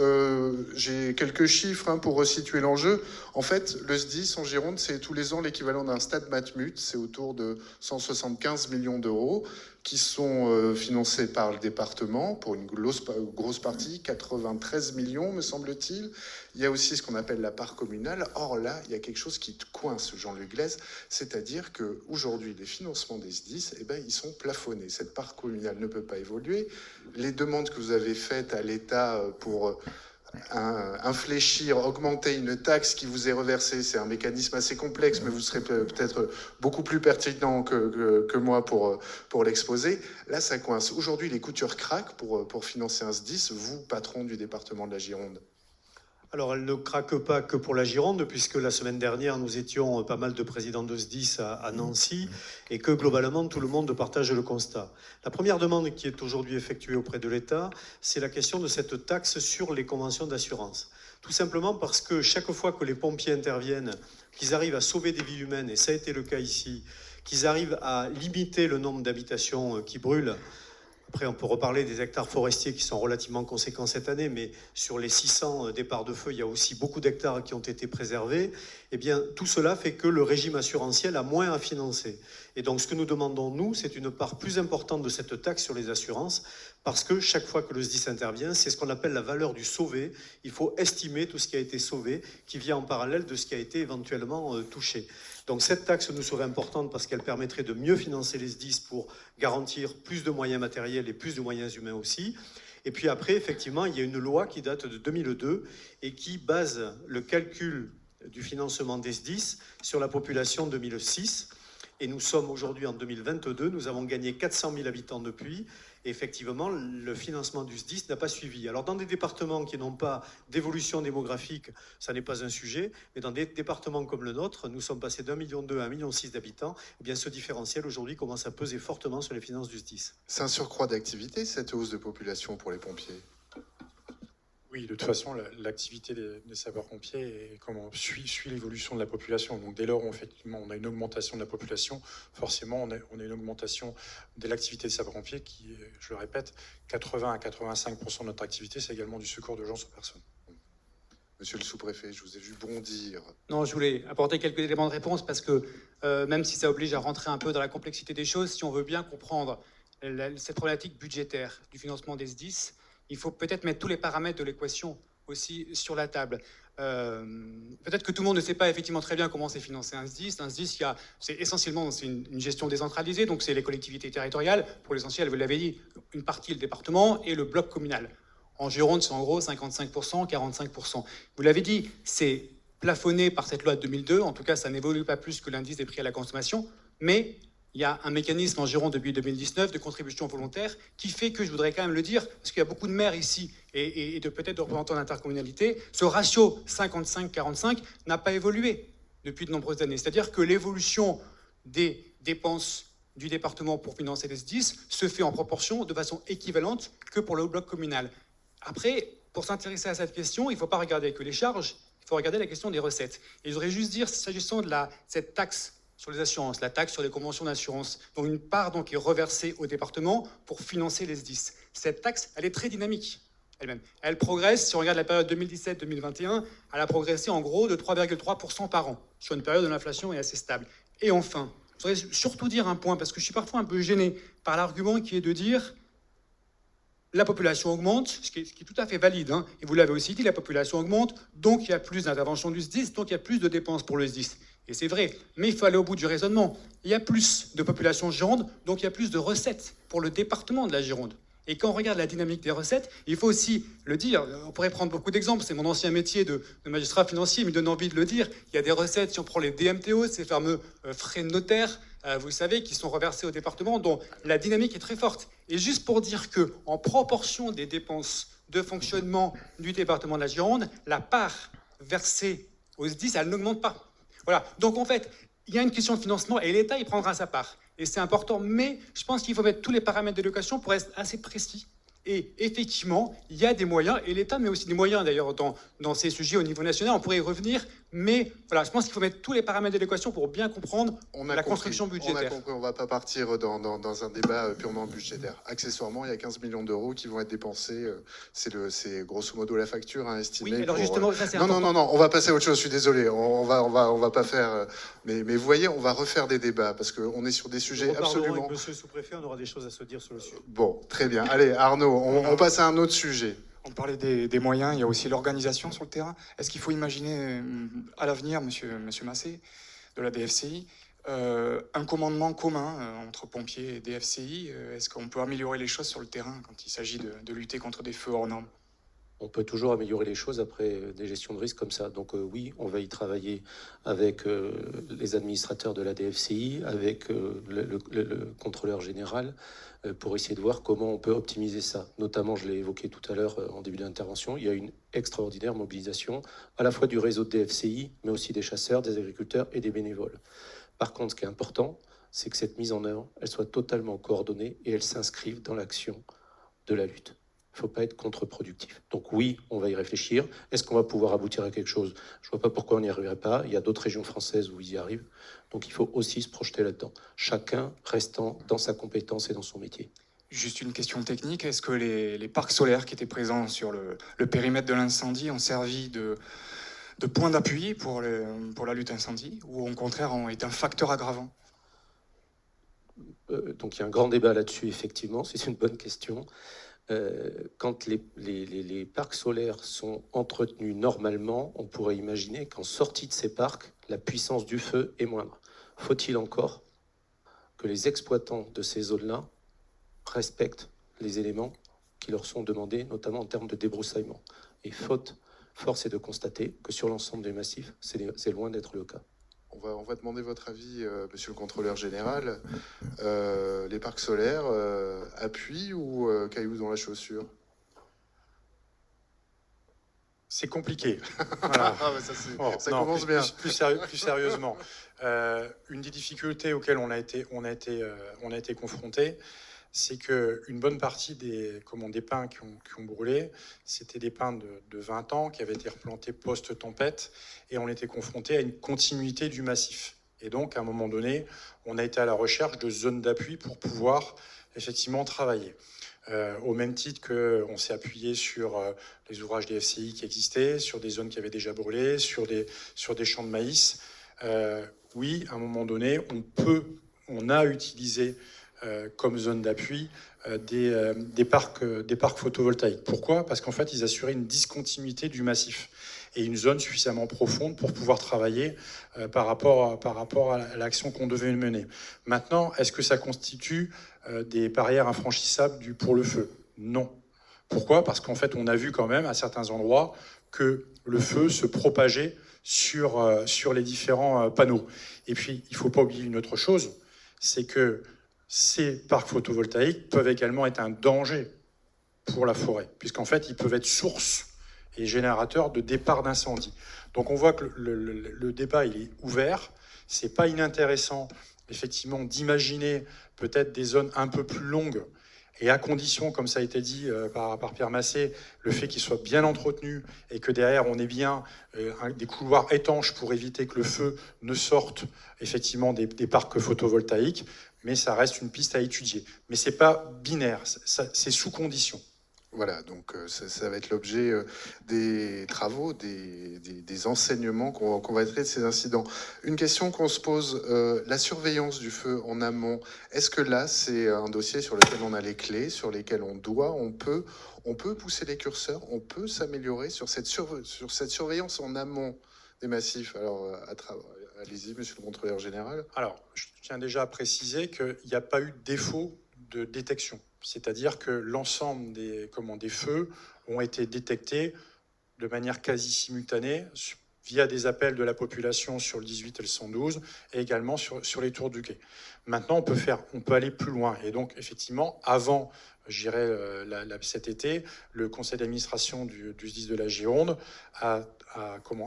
j'ai quelques chiffres pour resituer l'enjeu. En fait, le SDIS en Gironde, c'est tous les ans l'équivalent d'un stade Matmut, c'est autour de 175 millions d'euros qui sont financés par le département pour une grosse partie, 93 millions me semble-t-il. Il y a aussi ce qu'on appelle la part communale. Or là, il y a quelque chose qui coince, Jean-Luc Glaise, c'est-à-dire qu'aujourd'hui, les financements des SDIS, ils sont plafonnés. Cette part communale ne peut pas évoluer. Les demandes que vous avez faites à l'État pour infléchir, augmenter une taxe qui vous est reversée, c'est un mécanisme assez complexe, mais vous serez peut-être beaucoup plus pertinent que moi pour l'exposer. Là, ça coince. Aujourd'hui, les coutures craquent pour financer un SDIS, vous, patron du département de la Gironde. Alors, elle ne craque pas que pour la Gironde, puisque la semaine dernière, nous étions pas mal de présidents de SDIS à Nancy, et que globalement, tout le monde partage le constat. La première demande qui est aujourd'hui effectuée auprès de l'État, c'est la question de cette taxe sur les conventions d'assurance. Tout simplement parce que chaque fois que les pompiers interviennent, qu'ils arrivent à sauver des vies humaines, et ça a été le cas ici, qu'ils arrivent à limiter le nombre d'habitations qui brûlent. Après, on peut reparler des hectares forestiers qui sont relativement conséquents cette année, mais sur les 600 départs de feu, il y a aussi beaucoup d'hectares qui ont été préservés. Eh bien, tout cela fait que le régime assurantiel a moins à financer. Et donc, ce que nous demandons, nous, c'est une part plus importante de cette taxe sur les assurances, parce que chaque fois que le SDIS intervient, c'est ce qu'on appelle la valeur du sauvé. Il faut estimer tout ce qui a été sauvé, qui vient en parallèle de ce qui a été éventuellement touché. Donc cette taxe nous serait importante parce qu'elle permettrait de mieux financer les SDIS pour garantir plus de moyens matériels et plus de moyens humains aussi. Et puis après, effectivement, il y a une loi qui date de 2002 et qui base le calcul du financement des SDIS sur la population 2006. Et nous sommes aujourd'hui en 2022, nous avons gagné 400 000 habitants depuis. Et effectivement, le financement du SDIS n'a pas suivi. Alors, dans des départements qui n'ont pas d'évolution démographique, ça n'est pas un sujet. Mais dans des départements comme le nôtre, nous sommes passés d'1,2 million à 1,6 million d'habitants. Eh bien, ce différentiel, aujourd'hui, commence à peser fortement sur les finances du SDIS. C'est un surcroît d'activité, cette hausse de population pour les pompiers? Oui, de toute façon, l'activité des sapeurs-pompiers suit l'évolution de la population. Donc, dès lors où effectivement on a une augmentation de la population, forcément, on a une augmentation de l'activité des sapeurs-pompiers qui, je le répète, 80 à 85% de notre activité, c'est également du secours d'urgence aux personnes. Monsieur le sous-préfet, je vous ai vu bondir. Non, je voulais apporter quelques éléments de réponse parce que même si ça oblige à rentrer un peu dans la complexité des choses, si on veut bien comprendre cette problématique budgétaire du financement des SDIS, il faut peut-être mettre tous les paramètres de l'équation aussi sur la table. Peut-être que tout le monde ne sait pas effectivement très bien comment c'est financé un SDIS. Un SDIS, c'est essentiellement une gestion décentralisée, donc c'est les collectivités territoriales. Pour l'essentiel, vous l'avez dit, une partie le département et le bloc communal. En Gironde, c'est en gros 55%, 45%. Vous l'avez dit, c'est plafonné par cette loi de 2002. En tout cas, ça n'évolue pas plus que l'indice des prix à la consommation. Mais il y a un mécanisme en Gironde depuis 2019 de contribution volontaire qui fait que, je voudrais quand même le dire, parce qu'il y a beaucoup de maires ici et de peut-être de représentants d'intercommunalité, ce ratio 55-45 n'a pas évolué depuis de nombreuses années. C'est-à-dire que l'évolution des dépenses du département pour financer les SDIS se fait en proportion de façon équivalente que pour le bloc communal. Après, pour s'intéresser à cette question, il ne faut pas regarder que les charges, il faut regarder la question des recettes. Et je voudrais juste dire, s'agissant de cette taxe sur les assurances, la taxe sur les conventions d'assurance, dont une part donc est reversée au département pour financer les SDIS. Cette taxe, elle est très dynamique elle-même. Elle progresse, si on regarde la période 2017-2021, elle a progressé en gros de 3,3% par an, sur une période où l'inflation est assez stable. Et enfin, je voudrais surtout dire un point, parce que je suis parfois un peu gêné par l'argument qui est de dire la population augmente, ce qui est tout à fait valide, hein, et vous l'avez aussi dit, la population augmente, donc il y a plus d'intervention du SDIS, donc il y a plus de dépenses pour le SDIS. Et c'est vrai, mais il faut aller au bout du raisonnement. Il y a plus de population Gironde, donc il y a plus de recettes pour le département de la Gironde. Et quand on regarde la dynamique des recettes, il faut aussi le dire, on pourrait prendre beaucoup d'exemples, c'est mon ancien métier de magistrat financier, il me donne envie de le dire, il y a des recettes, si on prend les DMTO, ces fameux frais de notaire, vous savez, qui sont reversés au département, dont la dynamique est très forte. Et juste pour dire que, en proportion des dépenses de fonctionnement du département de la Gironde, la part versée aux SDIS, elle n'augmente pas. Voilà, donc en fait, il y a une question de financement et l'État, il prendra sa part. Et c'est important, mais je pense qu'il faut mettre tous les paramètres d'éducation pour être assez précis. Et effectivement, il y a des moyens, et l'État met aussi des moyens d'ailleurs dans ces sujets au niveau national, on pourrait y revenir, mais voilà, je pense qu'il faut mettre tous les paramètres d'éducation pour bien comprendre la construction budgétaire. On a compris, on ne va pas partir dans un débat purement budgétaire. Accessoirement, il y a 15 millions d'euros qui vont être dépensés, c'est grosso modo la facture à estimer. Oui, alors justement, ça c'est important. Non, on va passer à autre chose, je suis désolé, on va pas faire... Mais vous voyez, on va refaire des débats, parce qu'on est sur des sujets absolument... Avec monsieur le sous-préfet, on aura des choses à se dire sur le sujet. Bon, très bien. Allez, Arnaud, on passe à un autre sujet. On parlait des moyens, il y a aussi l'organisation sur le terrain. Est-ce qu'il faut imaginer à l'avenir, monsieur Massé, de la DFCI, un commandement commun entre pompiers et DFCI? Est-ce qu'on peut améliorer les choses sur le terrain quand il s'agit de lutter contre des feux hors normes? On peut toujours améliorer les choses après des gestions de risque comme ça. Donc oui, on va y travailler avec les administrateurs de la DFCI, avec le contrôleur général, pour essayer de voir comment on peut optimiser ça. Notamment, je l'ai évoqué tout à l'heure en début d'intervention, il y a une extraordinaire mobilisation à la fois du réseau de DFCI, mais aussi des chasseurs, des agriculteurs et des bénévoles. Par contre, ce qui est important, c'est que cette mise en œuvre, elle soit totalement coordonnée et elle s'inscrive dans l'action de la lutte. Il ne faut pas être contre-productif. Donc oui, on va y réfléchir. Est-ce qu'on va pouvoir aboutir à quelque chose? Je ne vois pas pourquoi on n'y arriverait pas. Il y a d'autres régions françaises où ils y arrivent. Donc il faut aussi se projeter là-dedans. Chacun restant dans sa compétence et dans son métier. Juste une question technique, est-ce que les parcs solaires qui étaient présents sur le périmètre de l'incendie ont servi de point d'appui pour la lutte incendie, ou au contraire ont été un facteur aggravant? Donc il y a un grand débat là-dessus, effectivement, c'est une bonne question. Quand les parcs solaires sont entretenus normalement, on pourrait imaginer qu'en sortie de ces parcs, la puissance du feu est moindre. Faut-il encore que les exploitants de ces zones-là respectent les éléments qui leur sont demandés, notamment en termes de débroussaillement. Et force est de constater que sur l'ensemble des massifs, c'est loin d'être le cas. On va demander votre avis, monsieur le contrôleur général. Les parcs solaires, appui ou cailloux dans la chaussure? C'est compliqué. Voilà. Voilà. Ça commence bien. Plus sérieusement, une des difficultés auxquelles on a été confronté, c'est qu'une bonne partie des pins qui ont brûlé, c'était des pins de 20 ans qui avaient été replantés post-tempête, et on était confronté à une continuité du massif. Et donc, à un moment donné, on a été à la recherche de zones d'appui pour pouvoir effectivement travailler. Au même titre qu'on s'est appuyé sur les ouvrages des FCI qui existaient, sur des zones qui avaient déjà brûlé, sur des champs de maïs. Oui, à un moment donné, on a utilisé comme zone d'appui des parcs photovoltaïques. Pourquoi? Parce qu'en fait, ils assuraient une discontinuité du massif et une zone suffisamment profonde pour pouvoir travailler par rapport à l'action qu'on devait mener. Maintenant, est-ce que ça constitue des barrières infranchissables pour le feu? Non. Pourquoi? Parce qu'en fait, on a vu quand même à certains endroits que le feu se propageait sur les différents panneaux. Et puis, il ne faut pas oublier une autre chose, c'est que ces parcs photovoltaïques peuvent également être un danger pour la forêt, puisqu'en fait, ils peuvent être source et générateur de départ d'incendie. Donc on voit que le débat, il est ouvert. C'est pas inintéressant, effectivement, d'imaginer peut-être des zones un peu plus longues, et à condition, comme ça a été dit par Pierre Massé, le fait qu'ils soient bien entretenus et que derrière on ait bien des couloirs étanches pour éviter que le feu ne sorte effectivement des parcs photovoltaïques. Mais ça reste une piste à étudier. Mais c'est pas binaire, c'est sous condition. Voilà, donc ça va être l'objet des travaux, des enseignements qu'on va traiter de ces incidents. Une question qu'on se pose, la surveillance du feu en amont, est-ce que là, c'est un dossier sur lequel on a les clés, sur lesquels on peut pousser les curseurs, on peut s'améliorer sur cette surveillance en amont des massifs? Alors, allez-y, monsieur le contrôleur général. Alors, je tiens déjà à préciser qu'il n'y a pas eu de défaut de détection. C'est-à-dire que l'ensemble des feux ont été détectés de manière quasi simultanée via des appels de la population sur le 18 et le 112 et également sur les tours du quai. Maintenant, on peut aller plus loin. Et donc, effectivement, avant, cet été, le conseil d'administration du SDIS de la Gironde a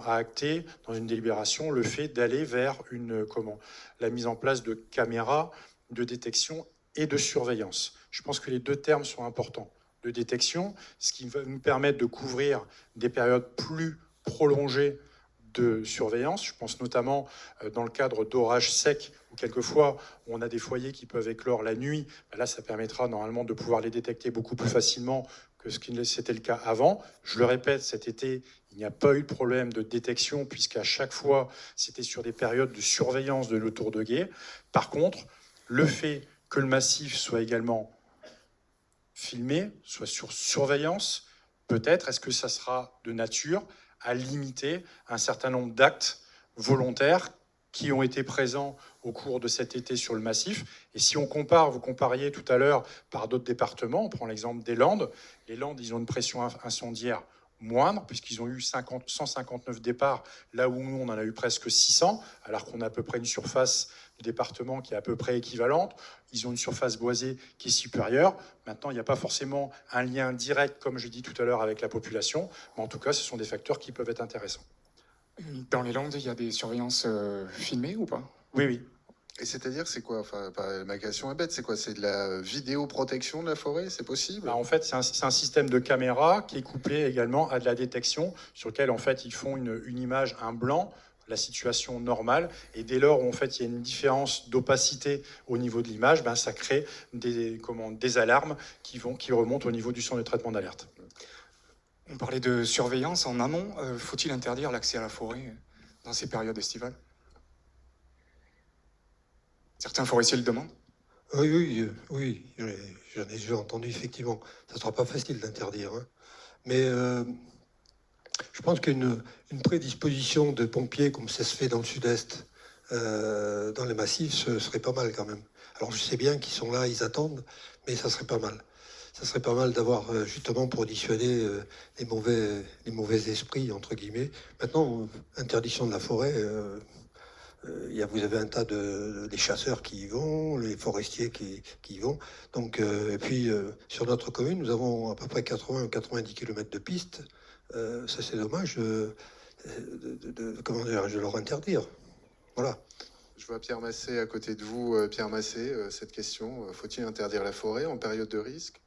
acté dans une délibération le fait d'aller vers la mise en place de caméras de détection et de surveillance. Je pense que les deux termes sont importants. De détection, ce qui va nous permettre de couvrir des périodes plus prolongées de surveillance. Je pense notamment dans le cadre d'orages secs, où quelquefois on a des foyers qui peuvent éclore la nuit. Là, ça permettra normalement de pouvoir les détecter beaucoup plus facilement que ce qui c'était le cas avant. Je le répète, cet été, il n'y a pas eu de problème de détection, puisqu'à chaque fois, c'était sur des périodes de surveillance de nos tours de guet. Par contre, le fait que le massif soit également filmé, soit sur surveillance, peut-être, est-ce que ça sera de nature à limiter un certain nombre d'actes volontaires qui ont été présents au cours de cet été sur le massif. Et si on compare, vous compariez tout à l'heure par d'autres départements, on prend l'exemple des Landes. Les Landes, ils ont une pression incendiaire moindre, puisqu'ils ont eu 159 départs, là où nous, on en a eu presque 600, alors qu'on a à peu près une surface du département qui est à peu près équivalente. Ils ont une surface boisée qui est supérieure. Maintenant, il n'y a pas forcément un lien direct, comme je dis tout à l'heure, avec la population, mais en tout cas, ce sont des facteurs qui peuvent être intéressants. Dans les Landes, il y a des surveillances filmées ou pas? Oui, oui. Et c'est-à-dire, c'est quoi? Enfin, ma question est bête, c'est quoi? C'est de la vidéoprotection de la forêt? C'est possible? Bah, en fait, c'est un système de caméra qui est couplé également à de la détection, sur lequel en fait ils font une image, un blanc, la situation normale, et dès lors où en fait il y a une différence d'opacité au niveau de l'image, ben, ça crée des alarmes qui remontent au niveau du centre de traitement d'alerte. On parlait de surveillance en amont. Faut-il interdire l'accès à la forêt dans ces périodes estivales? Certains forestiers le demandent. Oui, j'en ai déjà entendu, effectivement. Ça ne sera pas facile d'interdire, hein. Mais je pense qu'une prédisposition de pompiers, comme ça se fait dans le sud-est, dans les massifs, ce serait pas mal quand même. Alors je sais bien qu'ils sont là, ils attendent, mais ça serait pas mal. Ça serait pas mal d'avoir, justement, pour dissuader les mauvais esprits, entre guillemets. Maintenant, interdiction de la forêt... vous avez un tas des chasseurs qui y vont, les forestiers qui y vont. Donc, et puis, sur notre commune, nous avons à peu près 80 ou 90 km de pistes. Ça, c'est dommage de leur interdire. Voilà. Je vois Pierre Massé à côté de vous. Pierre Massé, cette question, faut-il interdire la forêt en période de risque?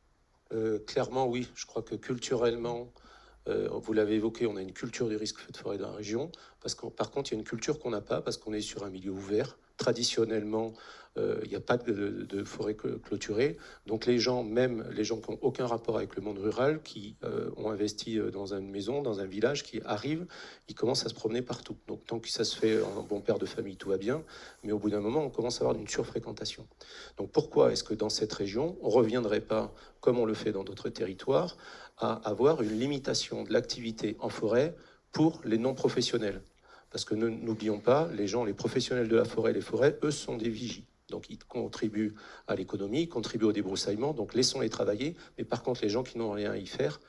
Clairement, oui. Je crois que culturellement, vous l'avez évoqué, on a une culture du risque feu de forêt dans la région. Par contre, il y a une culture qu'on n'a pas parce qu'on est sur un milieu ouvert. Traditionnellement, il n'y a pas de forêt clôturée. Donc les gens, même les gens qui n'ont aucun rapport avec le monde rural, qui ont investi dans une maison, dans un village, qui arrivent, ils commencent à se promener partout. Donc tant que ça se fait en bon père de famille, tout va bien. Mais au bout d'un moment, on commence à avoir une surfréquentation. Donc pourquoi est-ce que dans cette région, on ne reviendrait pas, comme on le fait dans d'autres territoires, à avoir une limitation de l'activité en forêt pour les non-professionnels? Parce que n'oublions pas, les professionnels de la forêt, les forêts, eux, sont des vigies. Donc, ils contribuent à l'économie, ils contribuent au débroussaillement, donc laissons-les travailler. Mais par contre, les gens qui n'ont rien à y faire,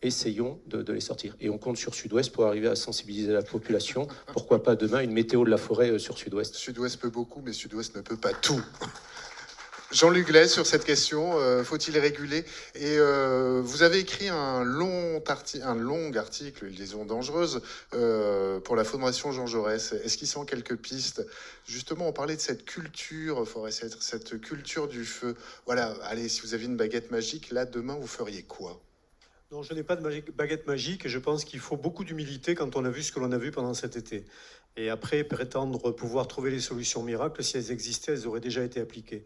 essayons de les sortir. Et on compte sur Sud-Ouest pour arriver à sensibiliser la population. Pourquoi pas demain une météo de la forêt sur Sud-Ouest? Sud-Ouest peut beaucoup, mais Sud-Ouest ne peut pas tout. Jean-Luc sur cette question, faut-il réguler? Et vous avez écrit un long article, liaison dangereuse, pour la Fondation Jean Jaurès. Est-ce qu'il sent quelques pistes? Justement, on parlait de cette culture forestière, cette culture du feu. Voilà, allez, si vous aviez une baguette magique, là, demain, vous feriez quoi? Non, je n'ai pas de baguette magique et je pense qu'il faut beaucoup d'humilité quand on a vu ce que l'on a vu pendant cet été. Et après, prétendre pouvoir trouver les solutions miracles, si elles existaient, elles auraient déjà été appliquées.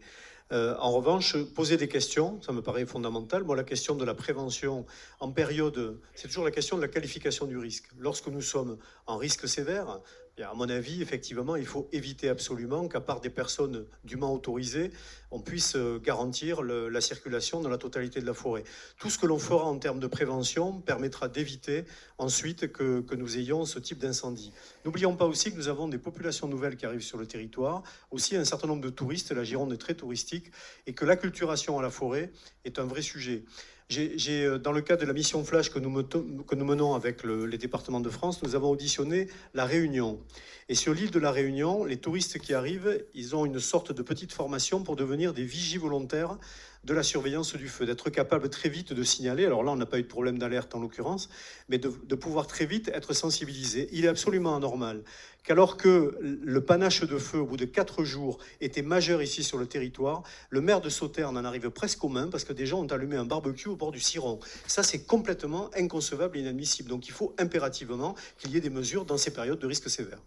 En revanche, poser des questions, ça me paraît fondamental. Moi, la question de la prévention en période, c'est toujours la question de la qualification du risque. Lorsque nous sommes en risque sévère, à mon avis, effectivement, il faut éviter absolument qu'à part des personnes dûment autorisées, on puisse garantir la circulation dans la totalité de la forêt. Tout ce que l'on fera en termes de prévention permettra d'éviter ensuite que nous ayons ce type d'incendie. N'oublions pas aussi que nous avons des populations nouvelles qui arrivent sur le territoire, aussi un certain nombre de touristes, la Gironde est très touristique, et que l'acculturation à la forêt est un vrai sujet. Dans le cadre de la mission Flash que nous menons avec les départements de France, nous avons auditionné La Réunion. Et sur l'île de La Réunion, les touristes qui arrivent, ils ont une sorte de petite formation pour devenir des vigies volontaires de la surveillance du feu, d'être capable très vite de signaler, alors là on n'a pas eu de problème d'alerte en l'occurrence, mais de pouvoir très vite être sensibilisé. Il est absolument anormal qu'alors que le panache de feu au bout de 4 jours était majeur ici sur le territoire, le maire de Sauternes en arrive presque aux mains parce que des gens ont allumé un barbecue au bord du Ciron. Ça c'est complètement inconcevable et inadmissible. Donc il faut impérativement qu'il y ait des mesures dans ces périodes de risque sévère.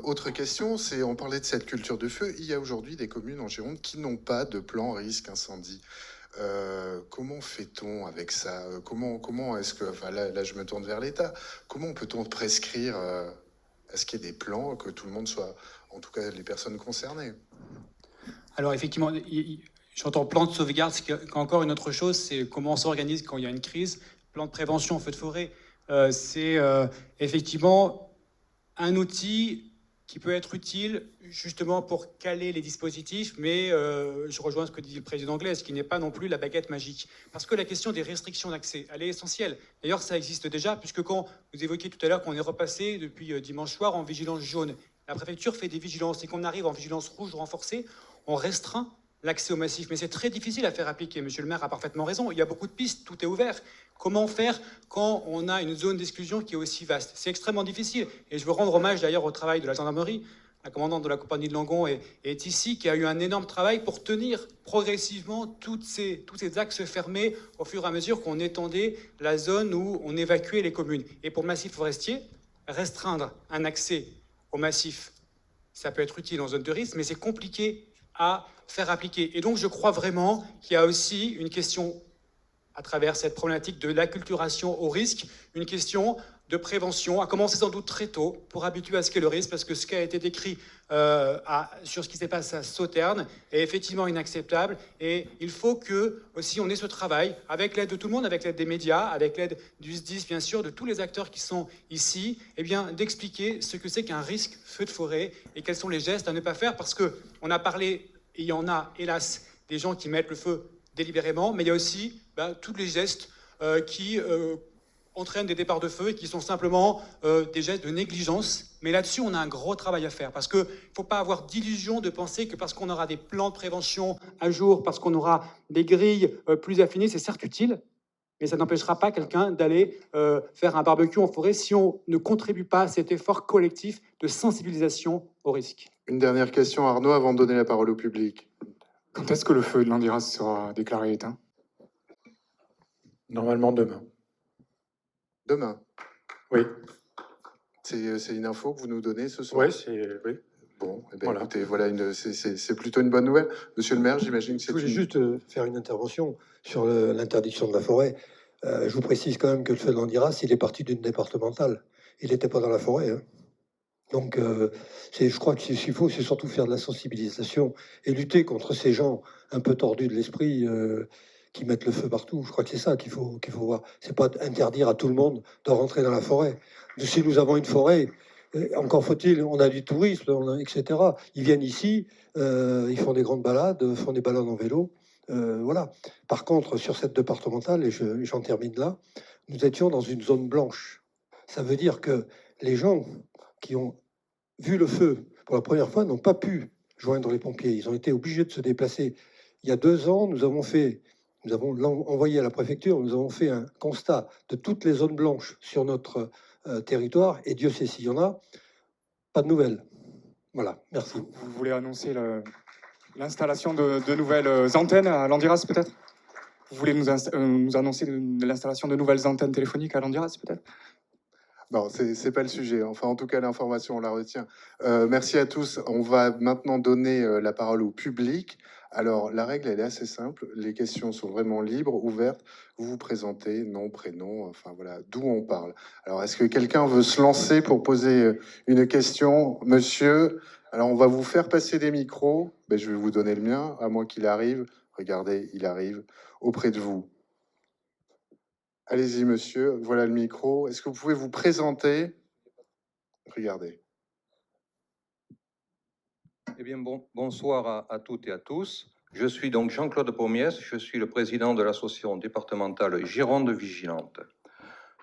Autre question, on parlait de cette culture de feu. Il y a aujourd'hui des communes en Gironde qui n'ont pas de plan risque incendie. Comment fait-on avec ça? Comment est-ce que, enfin là je me tourne vers l'État. Comment peut-on prescrire à ce qu'il y ait des plans, que tout le monde soit, en tout cas les personnes concernées? Alors effectivement, j'entends plan de sauvegarde, c'est encore une autre chose, c'est comment on s'organise quand il y a une crise. Plan de prévention en feu de forêt, c'est effectivement un outil qui peut être utile justement pour caler les dispositifs, mais je rejoins ce que dit le président Glaise, qui n'est pas non plus la baguette magique. Parce que la question des restrictions d'accès, elle est essentielle. D'ailleurs, ça existe déjà, puisque quand vous évoquiez tout à l'heure qu'on est repassé depuis dimanche soir en vigilance jaune, la préfecture fait des vigilances, et qu'on arrive en vigilance rouge renforcée, on restreint l'accès au massif. Mais c'est très difficile à faire appliquer. Monsieur le maire a parfaitement raison. Il y a beaucoup de pistes, tout est ouvert. Comment faire quand on a une zone d'exclusion qui est aussi vaste? C'est extrêmement difficile. Et je veux rendre hommage d'ailleurs au travail de la gendarmerie. La commandante de la compagnie de Langon est ici, qui a eu un énorme travail pour tenir progressivement tous ces axes fermés au fur et à mesure qu'on étendait la zone où on évacuait les communes. Et pour le massif forestier, restreindre un accès au massif, ça peut être utile en zone de risque, mais c'est compliqué à faire appliquer. Et donc je crois vraiment qu'il y a aussi une question, à travers cette problématique de l'acculturation au risque, une question de prévention, à commencer sans doute très tôt, pour habituer à ce qu'est le risque, parce que ce qui a été décrit sur ce qui s'est passé à Sauternes est effectivement inacceptable, et il faut que aussi on ait ce travail, avec l'aide de tout le monde, avec l'aide des médias, avec l'aide du SDIS, bien sûr, de tous les acteurs qui sont ici, eh bien, d'expliquer ce que c'est qu'un risque feu de forêt, et quels sont les gestes à ne pas faire, parce qu'on a parlé, et il y en a, hélas, des gens qui mettent le feu délibérément, mais il y a aussi tous les gestes qui entraînent des départs de feu et qui sont simplement des gestes de négligence. Mais là-dessus, on a un gros travail à faire, parce qu'il ne faut pas avoir d'illusion de penser que parce qu'on aura des plans de prévention à jour, parce qu'on aura des grilles plus affinées, c'est certes utile, mais ça n'empêchera pas quelqu'un d'aller faire un barbecue en forêt si on ne contribue pas à cet effort collectif de sensibilisation au risque. Une dernière question, Arnaud, avant de donner la parole au public. Quand est-ce que le feu de l'Andiras sera déclaré éteint? Normalement demain. Demain. Oui. C'est une info que vous nous donnez ce soir? Oui. Bon, eh bien, Voilà. écoutez, voilà, c'est plutôt une bonne nouvelle. Monsieur le maire, j'imagine que Je c'est voulais une... juste faire une intervention sur l'interdiction de la forêt. Je vous précise quand même que le feu de l'Andiras, il est parti d'une départementale. Il n'était pas dans la forêt, hein. Donc, je crois que ce qu'il faut, c'est surtout faire de la sensibilisation et lutter contre ces gens un peu tordus de l'esprit qui mettent le feu partout. Je crois que c'est ça qu'il faut voir. C'est pas interdire à tout le monde de rentrer dans la forêt. Si nous avons une forêt, encore faut-il, on a du tourisme, etc. Ils viennent ici, ils font des grandes balades, font des balades en vélo. Voilà. Par contre, sur cette départementale, et j'en termine là, nous étions dans une zone blanche. Ça veut dire que les gens qui ont vu le feu pour la première fois n'ont pas pu joindre les pompiers. Ils ont été obligés de se déplacer. Il y a 2 ans, nous avons envoyé à la préfecture, nous avons fait un constat de toutes les zones blanches sur notre territoire, et Dieu sait s'il y en a, pas de nouvelles. Voilà, merci. Vous voulez annoncer l'installation de nouvelles antennes à l'Andiras, peut-être? Vous voulez nous annoncer l'installation de nouvelles antennes téléphoniques à l'Andiras, peut-être? Non, c'est pas le sujet. Enfin, en tout cas, l'information, on la retient. Merci à tous. On va maintenant donner la parole au public. Alors, la règle, elle est assez simple. Les questions sont vraiment libres, ouvertes. Vous vous présentez, nom, prénom, enfin voilà, d'où on parle. Alors, est-ce que quelqu'un veut se lancer pour poser une question? Monsieur, alors on va vous faire passer des micros. Ben, je vais vous donner le mien, à moins qu'il arrive. Regardez, il arrive auprès de vous. Allez-y, monsieur, voilà le micro. Est-ce que vous pouvez vous présenter? Regardez. Eh bien, bonsoir à toutes et à tous. Je suis donc Jean-Claude Pommiès, je suis le président de l'association départementale Gironde Vigilante.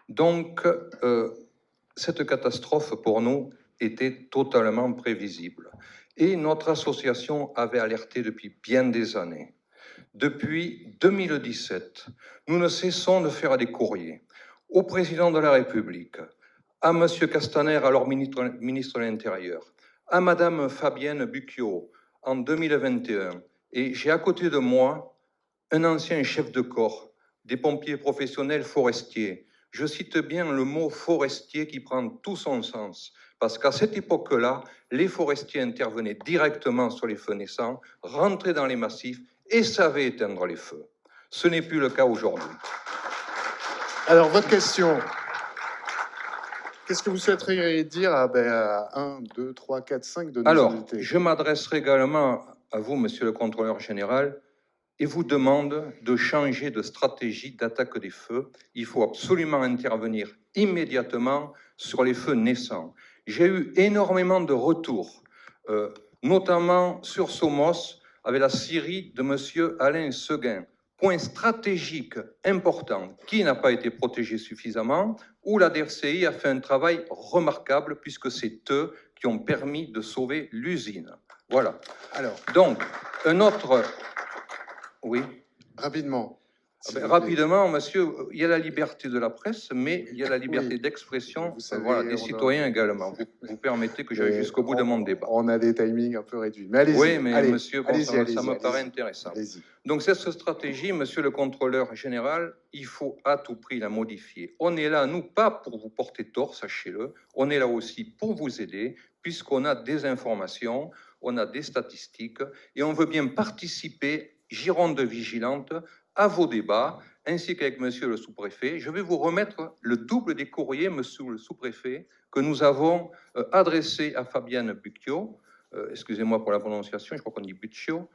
Donc, cette catastrophe pour nous était totalement prévisible. Et notre association avait alerté depuis bien des années. Depuis 2017, nous ne cessons de faire des courriers au président de la République, à M. Castaner, alors ministre de l'Intérieur, à Mme Fabienne Bucchio en 2021. Et j'ai à côté de moi un ancien chef de corps, des pompiers professionnels forestiers. Je cite bien le mot forestier qui prend tout son sens, parce qu'à cette époque-là, les forestiers intervenaient directement sur les feux naissants, rentraient dans les massifs et savaient éteindre les feux. Ce n'est plus le cas aujourd'hui. Alors, votre question. Qu'est-ce que vous souhaiteriez dire à 1, 2, 3, 4, 5 de nos invités? Alors, je m'adresserai également à vous, monsieur le contrôleur général, et vous demande de changer de stratégie d'attaque des feux. Il faut absolument intervenir immédiatement sur les feux naissants. J'ai eu énormément de retours, notamment sur Somos, avec la scierie de M. Alain Seguin. Point stratégique important qui n'a pas été protégé suffisamment, où la DFCI a fait un travail remarquable puisque c'est eux qui ont permis de sauver l'usine. Voilà. Alors, Donc, un autre... Oui. rapidement. s'il vous plaît. Rapidement, monsieur, il y a la liberté de la presse, mais il y a la liberté Oui. d'expression Vous savez, voilà, des on a- citoyens également. Vous permettez que j'aille jusqu'au bout de mon débat. On a des timings un peu réduits. Mais allez-y. Oui, mais allez, monsieur, bon, allez-y, ça me allez-y, paraît allez-y. intéressant. Allez-y. Donc cette stratégie, monsieur le contrôleur général, il faut à tout prix la modifier. On est là, nous, pas pour vous porter tort, sachez-le, on est là aussi pour vous aider, puisqu'on a des informations, on a des statistiques, et on veut bien participer, Gironde vigilante, à vos débats, ainsi qu'avec monsieur le sous-préfet. Je vais vous remettre le double des courriers, monsieur le sous-préfet, que nous avons adressés à Fabienne Bucchio. Excusez-moi pour la prononciation, je crois qu'on dit Bucchio.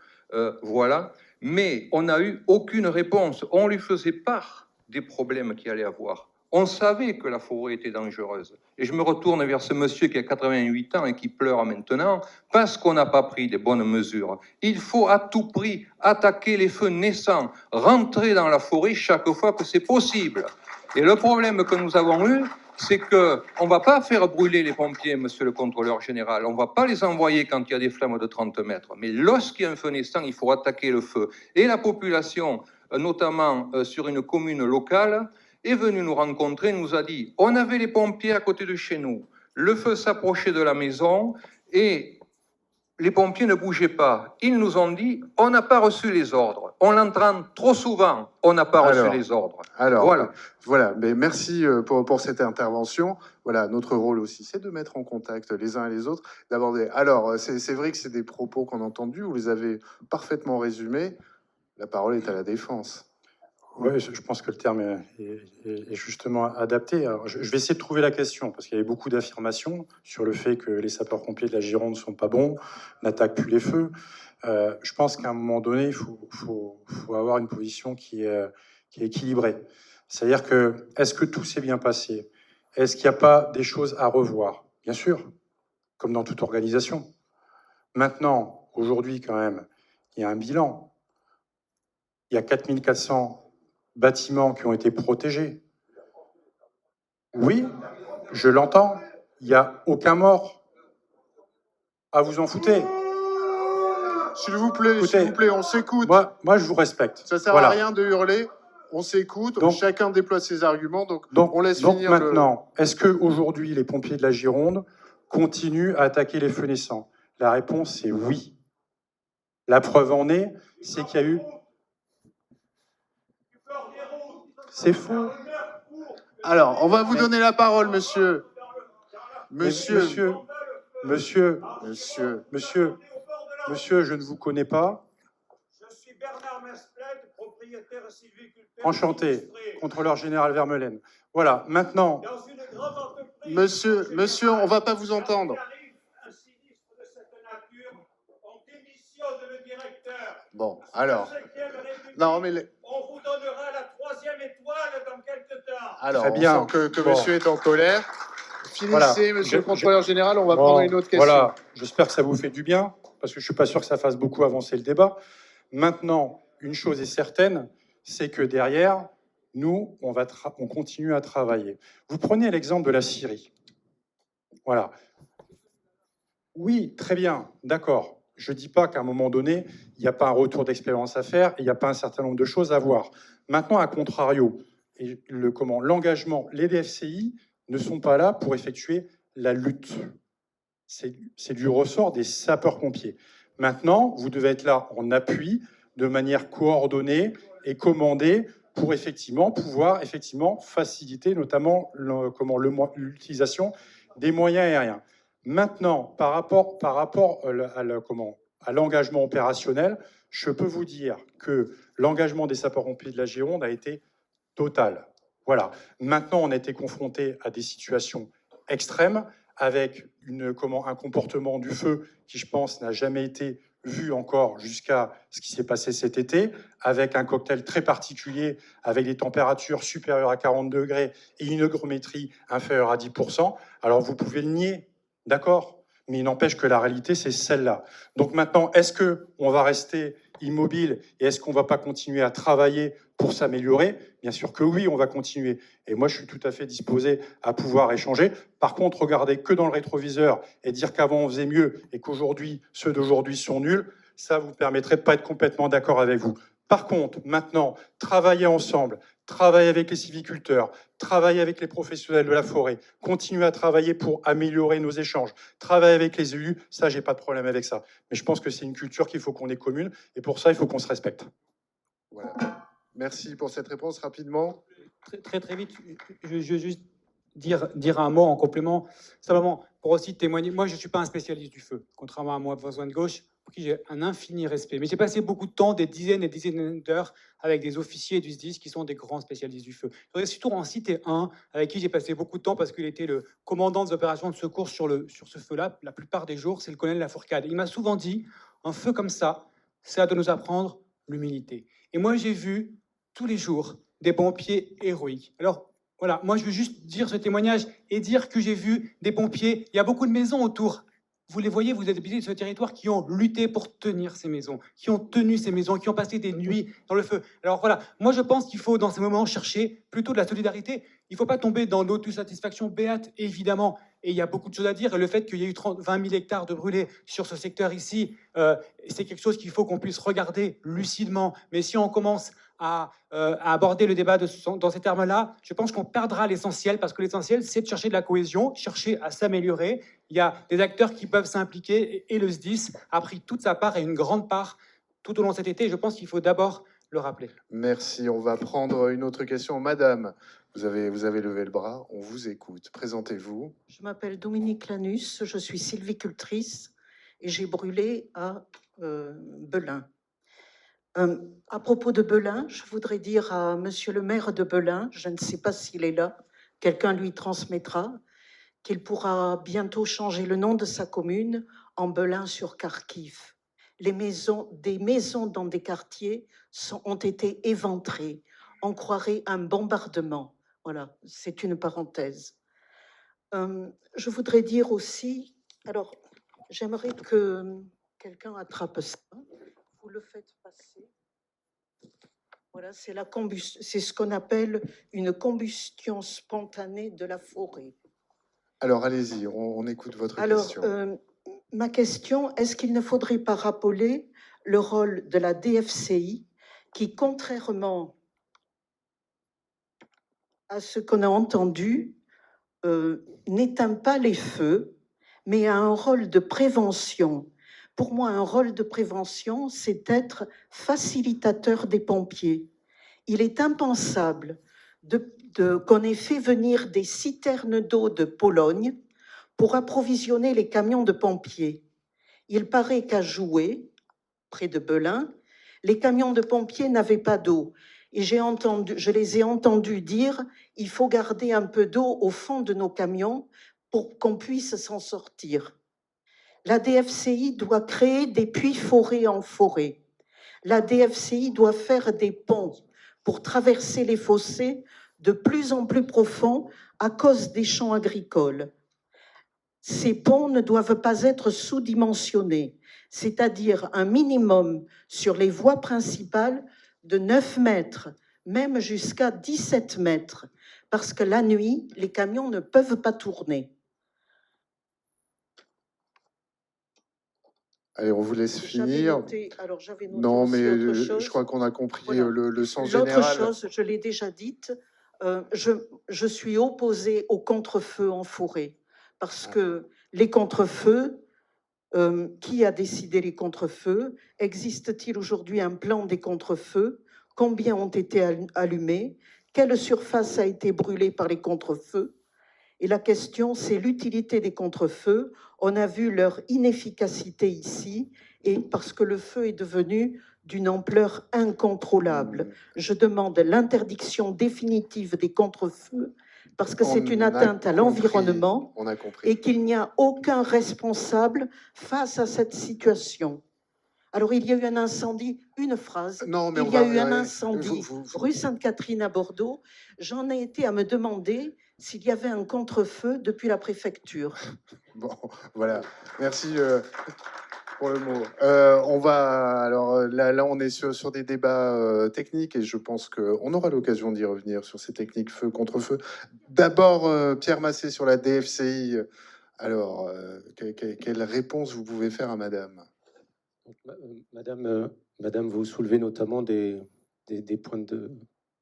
Voilà. Mais on n'a eu aucune réponse. On lui faisait part des problèmes qu'il allait avoir. On savait que la forêt était dangereuse. Et je me retourne vers ce monsieur qui a 88 ans et qui pleure maintenant parce qu'on n'a pas pris des bonnes mesures. Il faut à tout prix attaquer les feux naissants, rentrer dans la forêt chaque fois que c'est possible. Et le problème que nous avons eu, c'est qu'on ne va pas faire brûler les pompiers, monsieur le contrôleur général. On ne va pas les envoyer quand il y a des flammes de 30 mètres. Mais lorsqu'il y a un feu naissant, il faut attaquer le feu. Et la population, notamment sur une commune locale, est venue nous rencontrer, nous a dit, on avait les pompiers à côté de chez nous. Le feu s'approchait de la maison et les pompiers ne bougeaient pas. Ils nous ont dit, on n'a pas reçu les ordres. On l'entend trop souvent, on n'a pas reçu les ordres. Alors, Voilà. voilà. Mais merci pour cette intervention. Voilà, notre rôle aussi, c'est de mettre en contact les uns et les autres, d'aborder. Alors, c'est vrai que c'est des propos qu'on a entendus, vous les avez parfaitement résumés. La parole est à la défense. Oui, je pense que le terme est justement adapté. Alors, je vais essayer de trouver la question, parce qu'il y avait beaucoup d'affirmations sur le fait que les sapeurs-pompiers de la Gironde ne sont pas bons, n'attaquent plus les feux. Je pense qu'à un moment donné, il faut avoir une position qui est équilibrée. C'est-à-dire que, est-ce que tout s'est bien passé? Est-ce qu'il n'y a pas des choses à revoir? Bien sûr, comme dans toute organisation. Maintenant, aujourd'hui quand même, il y a un bilan. Il y a 4400 bâtiments qui ont été protégés. Oui, je l'entends, il n'y a aucun mort. Ah, vous en foutez? S'il vous plaît, on s'écoute. Moi, je vous respecte. Ça sert Voilà. à rien de hurler. On s'écoute. Donc- Chacun déploie ses arguments. Donc on laisse donc finir. maintenant, est-ce qu'aujourd'hui, les pompiers de la Gironde continuent à attaquer les feux naissants? La réponse est oui. La preuve en est, c'est qu'il y a eu... C'est faux. Alors, on va vous donner la parole, monsieur. Monsieur, je ne vous connais pas. Je suis Bernard Mesplède, propriétaire sylviculteur. Enchanté, contrôleur général Vermeulen. Voilà, maintenant, Dans une grande entreprise. Monsieur, on va pas vous entendre. Un sinistre de cette nature, on démissionne le directeur. Bon, alors. Sous la 5e République, Non, mais on vous donnera la 3e étoile dans quelques temps. alors, Très bien. on sent que Bon. monsieur est en colère. Finissez, Voilà. monsieur le contrôleur général, on va prendre une autre question. Voilà, j'espère que ça vous fait du bien, parce que je ne suis pas sûr que ça fasse beaucoup avancer le débat. Maintenant, une chose est certaine, c'est que derrière, nous, on continue à travailler. Vous prenez l'exemple de la Syrie. Voilà. Oui, très bien, d'accord. Je ne dis pas qu'à un moment donné, il n'y a pas un retour d'expérience à faire, et il n'y a pas un certain nombre de choses à voir. Maintenant, à contrario, l'engagement, les DFCI ne sont pas là pour effectuer la lutte. C'est du ressort des sapeurs-pompiers. Maintenant, vous devez être là en appui, de manière coordonnée et commandée pour pouvoir faciliter notamment l'utilisation des moyens aériens. Maintenant, par rapport à l'engagement opérationnel, je peux vous dire que l'engagement des sapeurs-pompiers de la Gironde a été total. Voilà. Maintenant, on a été confronté à des situations extrêmes avec un comportement du feu qui, je pense, n'a jamais été vu encore jusqu'à ce qui s'est passé cet été, avec un cocktail très particulier, avec des températures supérieures à 40 degrés et une hygrométrie inférieure à 10%. Alors, vous pouvez le nier, D'accord, mais il n'empêche que la réalité, c'est celle-là. Donc maintenant, est-ce qu'on va rester immobile et est-ce qu'on ne va pas continuer à travailler pour s'améliorer? Bien sûr que oui, on va continuer. Et moi, je suis tout à fait disposé à pouvoir échanger. Par contre, regarder que dans le rétroviseur et dire qu'avant on faisait mieux et qu'aujourd'hui, ceux d'aujourd'hui sont nuls, ça vous permettrait de pas être complètement d'accord avec vous. Par contre, maintenant, travailler ensemble, travailler avec les civiculteurs, travailler avec les professionnels de la forêt, continuer à travailler pour améliorer nos échanges, travailler avec les élus, ça, j'ai pas de problème avec ça. Mais je pense que c'est une culture qu'il faut qu'on ait commune, et pour ça, il faut qu'on se respecte. Voilà. Merci pour cette réponse. Rapidement. Très vite, je veux juste dire un mot en complément, simplement pour aussi témoigner. Moi, je ne suis pas un spécialiste du feu, contrairement à moi, voisin de gauche, pour qui j'ai un infini respect. Mais j'ai passé beaucoup de temps, des dizaines et dizaines d'heures, avec des officiers du SDIS qui sont des grands spécialistes du feu. Je voudrais surtout en citer un avec qui j'ai passé beaucoup de temps parce qu'il était le commandant des opérations de secours sur ce feu-là. La plupart des jours, c'est le colonel Lafourcade. Il m'a souvent dit, un feu comme ça doit nous apprendre l'humilité. Et moi, j'ai vu tous les jours des pompiers héroïques. Alors, voilà, moi je veux juste dire ce témoignage et dire que j'ai vu des pompiers, il y a beaucoup de maisons autour. Vous les voyez, vous êtes habités de ce territoire qui ont lutté pour tenir ces maisons, qui ont tenu ces maisons, qui ont passé des nuits dans le feu. Alors voilà, moi je pense qu'il faut dans ces moments chercher plutôt de la solidarité. Il ne faut pas tomber dans l'autosatisfaction béate, évidemment. Et il y a beaucoup de choses à dire. Et le fait qu'il y ait eu 20 000 hectares de brûlés sur ce secteur ici, c'est quelque chose qu'il faut qu'on puisse regarder lucidement. Mais si on commence à aborder le débat dans ces termes-là, je pense qu'on perdra l'essentiel, parce que l'essentiel, c'est de chercher de la cohésion, chercher à s'améliorer. Il y a des acteurs qui peuvent s'impliquer, et le SDIS a pris toute sa part et une grande part tout au long de cet été. Et je pense qu'il faut d'abord le rappeler. Merci. On va prendre une autre question. Madame, vous avez levé le bras. On vous écoute. Présentez-vous. Je m'appelle Dominique Lanus, je suis sylvicultrice et j'ai brûlé à Belin. À propos de Belin, je voudrais dire à monsieur le maire de Belin, je ne sais pas s'il est là, quelqu'un lui transmettra, qu'il pourra bientôt changer le nom de sa commune en Belin-sur-Kharkiv. Des maisons dans des quartiers ont été éventrées. On croirait un bombardement. Voilà, c'est une parenthèse. Je voudrais dire aussi, alors j'aimerais que quelqu'un attrape ça. Vous le faites passer. Voilà, c'est ce qu'on appelle une combustion spontanée de la forêt. Alors allez-y, on écoute votre question. Ma question, est-ce qu'il ne faudrait pas rappeler le rôle de la DFCI qui, contrairement à ce qu'on a entendu, n'éteint pas les feux, mais a un rôle de prévention. Pour moi, un rôle de prévention, c'est être facilitateur des pompiers. Il est impensable qu'on ait fait venir des citernes d'eau de Pologne pour approvisionner les camions de pompiers. Il paraît qu'à Joué, près de Belin, les camions de pompiers n'avaient pas d'eau. Et je les ai entendus dire « il faut garder un peu d'eau au fond de nos camions pour qu'on puisse s'en sortir ». La DFCI doit créer des puits forêts en forêt. La DFCI doit faire des ponts pour traverser les fossés de plus en plus profonds à cause des champs agricoles. Ces ponts ne doivent pas être sous-dimensionnés, c'est-à-dire un minimum sur les voies principales de 9 mètres, même jusqu'à 17 mètres, parce que la nuit, les camions ne peuvent pas tourner. Allez, on vous laisse finir. J'avais noté non, mais autre chose. je crois qu'on a compris voilà. le sens général. L'autre chose, je l'ai déjà dite, je suis opposée aux contre-feux en forêt, parce que les contre-feux, qui a décidé les contre-feux? Existe-t-il aujourd'hui un plan des contre-feux? Combien ont été allumés? Quelle surface a été brûlée par les contre-feux? Et la question, c'est l'utilité des contre-feux. On a vu leur inefficacité ici, et parce que le feu est devenu d'une ampleur incontrôlable. Je demande l'interdiction définitive des contre-feux, parce que c'est une atteinte à l'environnement et qu'il n'y a aucun responsable face à cette situation. Alors, il y a eu un incendie, une phrase, il y a eu un incendie rue Sainte-Catherine à Bordeaux. J'en ai été à me demander s'il y avait un contre-feu depuis la préfecture. Bon, voilà. Merci pour le mot. On va alors là, on est sur des débats techniques et je pense qu'on aura l'occasion d'y revenir sur ces techniques feu contre feu. D'abord, Pierre Massé sur la DFCI. Alors, quelle réponse vous pouvez faire à Madame? Donc, Madame, vous soulevez notamment des points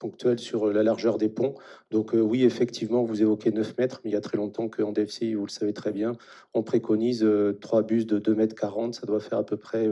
ponctuels sur la largeur des ponts. Donc oui, effectivement, vous évoquez 9 mètres, mais il y a très longtemps qu'en DFCI, vous le savez très bien, on préconise 3 bus de 2,40 m, ça doit faire à peu près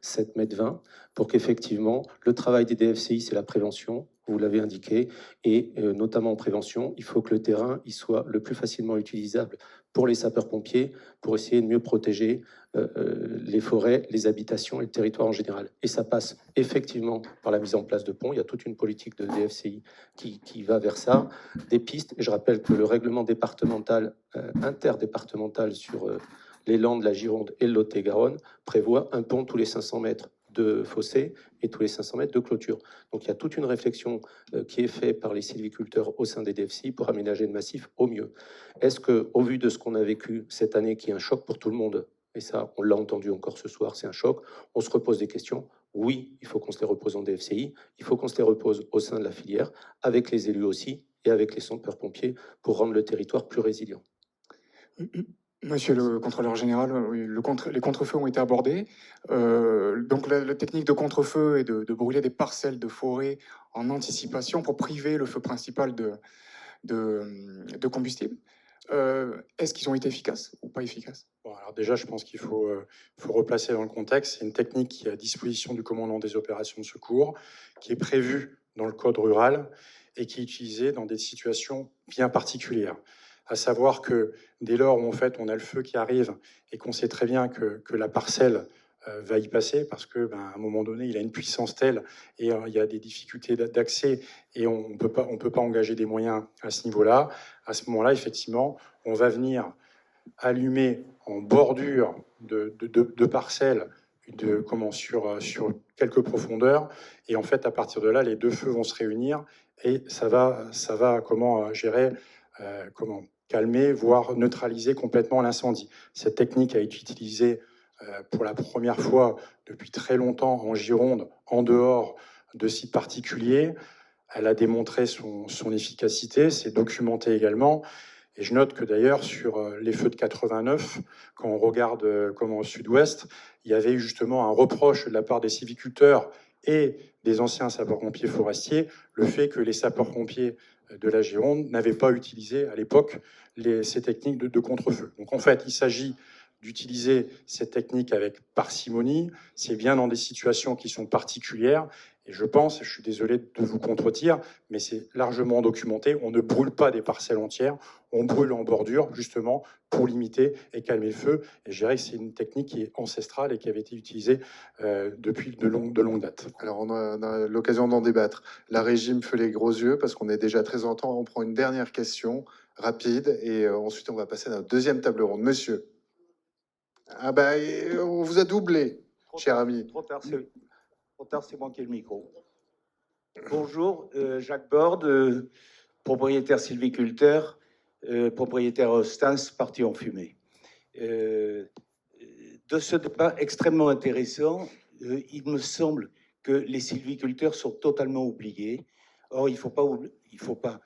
7,20 m, pour qu'effectivement, le travail des DFCI, c'est la prévention, vous l'avez indiqué, et notamment en prévention, il faut que le terrain il soit le plus facilement utilisable pour les sapeurs-pompiers, pour essayer de mieux protéger les forêts, les habitations et le territoire en général. Et ça passe effectivement par la mise en place de ponts. Il y a toute une politique de DFCI qui va vers ça, des pistes. Et je rappelle que le règlement départemental, interdépartemental sur les Landes, la Gironde et le Lot-et-Garonne prévoit un pont tous les 500 mètres de fossé et tous les 500 mètres de clôture. Donc il y a toute une réflexion qui est faite par les sylviculteurs au sein des DFCI pour aménager le massif au mieux. Est-ce que, au vu de ce qu'on a vécu cette année, qui est un choc pour tout le monde, et ça, on l'a entendu encore ce soir, c'est un choc, on se repose des questions. Oui, il faut qu'on se les repose en DFCI, il faut qu'on se les repose au sein de la filière, avec les élus aussi, et avec les sapeurs-pompiers, pour rendre le territoire plus résilient. Monsieur le contrôleur général, oui, les contre-feux ont été abordés. Donc la technique de contre-feu est de brûler des parcelles de forêt en anticipation pour priver le feu principal de combustible. Est-ce qu'ils ont été efficaces ou pas efficaces? Bon, alors déjà, je pense qu'il faut replacer dans le contexte. C'est une technique qui est à disposition du commandant des opérations de secours, qui est prévue dans le code rural et qui est utilisée dans des situations bien particulières. À savoir que dès lors où en fait on a le feu qui arrive et qu'on sait très bien que la parcelle va y passer parce que à un moment donné il a une puissance telle et il y a des difficultés d'accès et on peut pas engager des moyens à ce niveau-là. À ce moment-là, effectivement, on va venir allumer en bordure de parcelles sur quelques profondeurs et en fait à partir de là les deux feux vont se réunir et ça va calmer, voire neutraliser complètement l'incendie. Cette technique a été utilisée pour la première fois depuis très longtemps en Gironde, en dehors de sites particuliers. Elle a démontré son efficacité, c'est documenté également. Et je note que d'ailleurs, sur les feux de 89, quand on regarde au sud-ouest, il y avait eu justement un reproche de la part des sylviculteurs et des anciens sapeurs-pompiers forestiers, le fait que les sapeurs-pompiers de la Gironde n'avaient pas utilisé à l'époque ces techniques de contre-feu. Donc en fait, il s'agit d'utiliser cette technique avec parcimonie. C'est bien dans des situations qui sont particulières. Et je suis désolé de vous contredire, mais c'est largement documenté. On ne brûle pas des parcelles entières, on brûle en bordure, justement, pour limiter et calmer le feu. Et je dirais que c'est une technique qui est ancestrale et qui avait été utilisée depuis de longue date. Alors, on a l'occasion d'en débattre. La régie me fait les gros yeux parce qu'on est déjà très en temps. On prend une dernière question rapide et ensuite, on va passer à notre deuxième table ronde. Monsieur. Ah ben, on vous a doublé, cher ami. Trop tard, c'est moi qui ai le micro. Bonjour, Jacques Borde, propriétaire sylviculteur, propriétaire Stans, parti en fumée. De ce débat extrêmement intéressant, il me semble que les sylviculteurs sont totalement oubliés. Or, il ne faut pas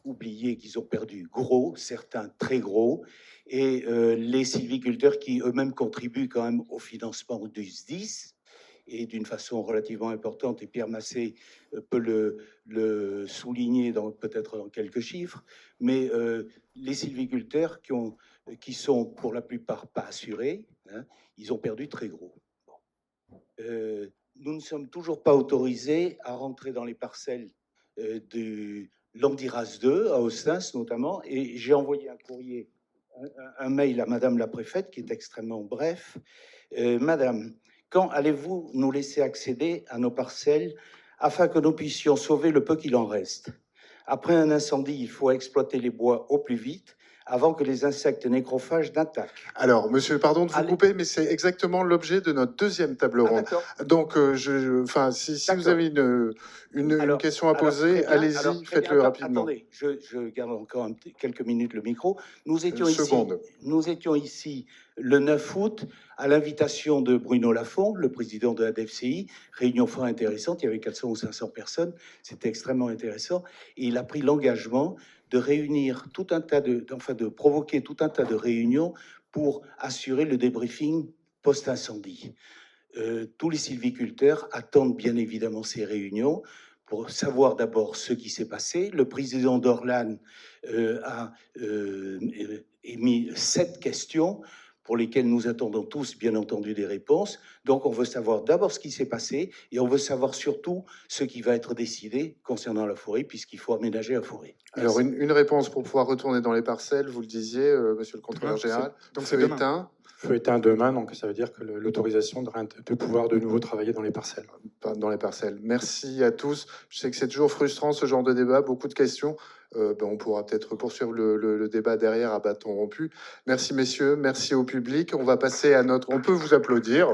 oublier qu'ils ont perdu gros, certains très gros, et les sylviculteurs qui eux-mêmes contribuent quand même au financement du SDIS, et d'une façon relativement importante, et Pierre Massé peut le souligner peut-être dans quelques chiffres, mais les sylviculteurs qui sont pour la plupart pas assurés, hein, ils ont perdu très gros. Nous ne sommes toujours pas autorisés à rentrer dans les parcelles du Landiras 2, à Ostens notamment, et j'ai envoyé un courrier, un mail à Madame la préfète qui est extrêmement bref. Madame, quand allez-vous nous laisser accéder à nos parcelles afin que nous puissions sauver le peu qu'il en reste? Après un incendie, il faut exploiter les bois au plus vite avant que les insectes nécrophages n'attaquent. Alors, monsieur, pardon de vous Allez. couper, mais c'est exactement l'objet de notre deuxième table Ah, ronde. d'accord. Donc, si vous D'accord. avez une question à poser, très bien. Alors, allez-y, très bien. faites-le rapidement. Attendez, je garde encore quelques minutes le micro. Nous étions ici le 9 août à l'invitation de Bruno Lafont, le président de la DFCI. Réunion fort intéressante, il y avait 400 ou 500 personnes, c'était extrêmement intéressant. Et il a pris l'engagement de réunir tout un tas de provoquer tout un tas de réunions pour assurer le débriefing post-incendie. Tous les sylviculteurs attendent bien évidemment ces réunions pour savoir d'abord ce qui s'est passé. Le président d'Orlan a émis 7 questions pour lesquelles nous attendons tous, bien entendu, des réponses. Donc, on veut savoir d'abord ce qui s'est passé et on veut savoir surtout ce qui va être décidé concernant la forêt, puisqu'il faut aménager la forêt. Alors, une réponse pour pouvoir retourner dans les parcelles, vous le disiez, monsieur le contrôleur général. Donc, Feu c'est demain. éteint. Feu éteint demain, donc ça veut dire que l'autorisation de pouvoir de nouveau travailler dans les parcelles. Dans les parcelles. Merci à tous. Je sais que c'est toujours frustrant ce genre de débat, beaucoup de questions. On pourra peut-être poursuivre le débat derrière à bâton rompu. Merci messieurs, merci au public. On va passer à notre... On peut vous applaudir.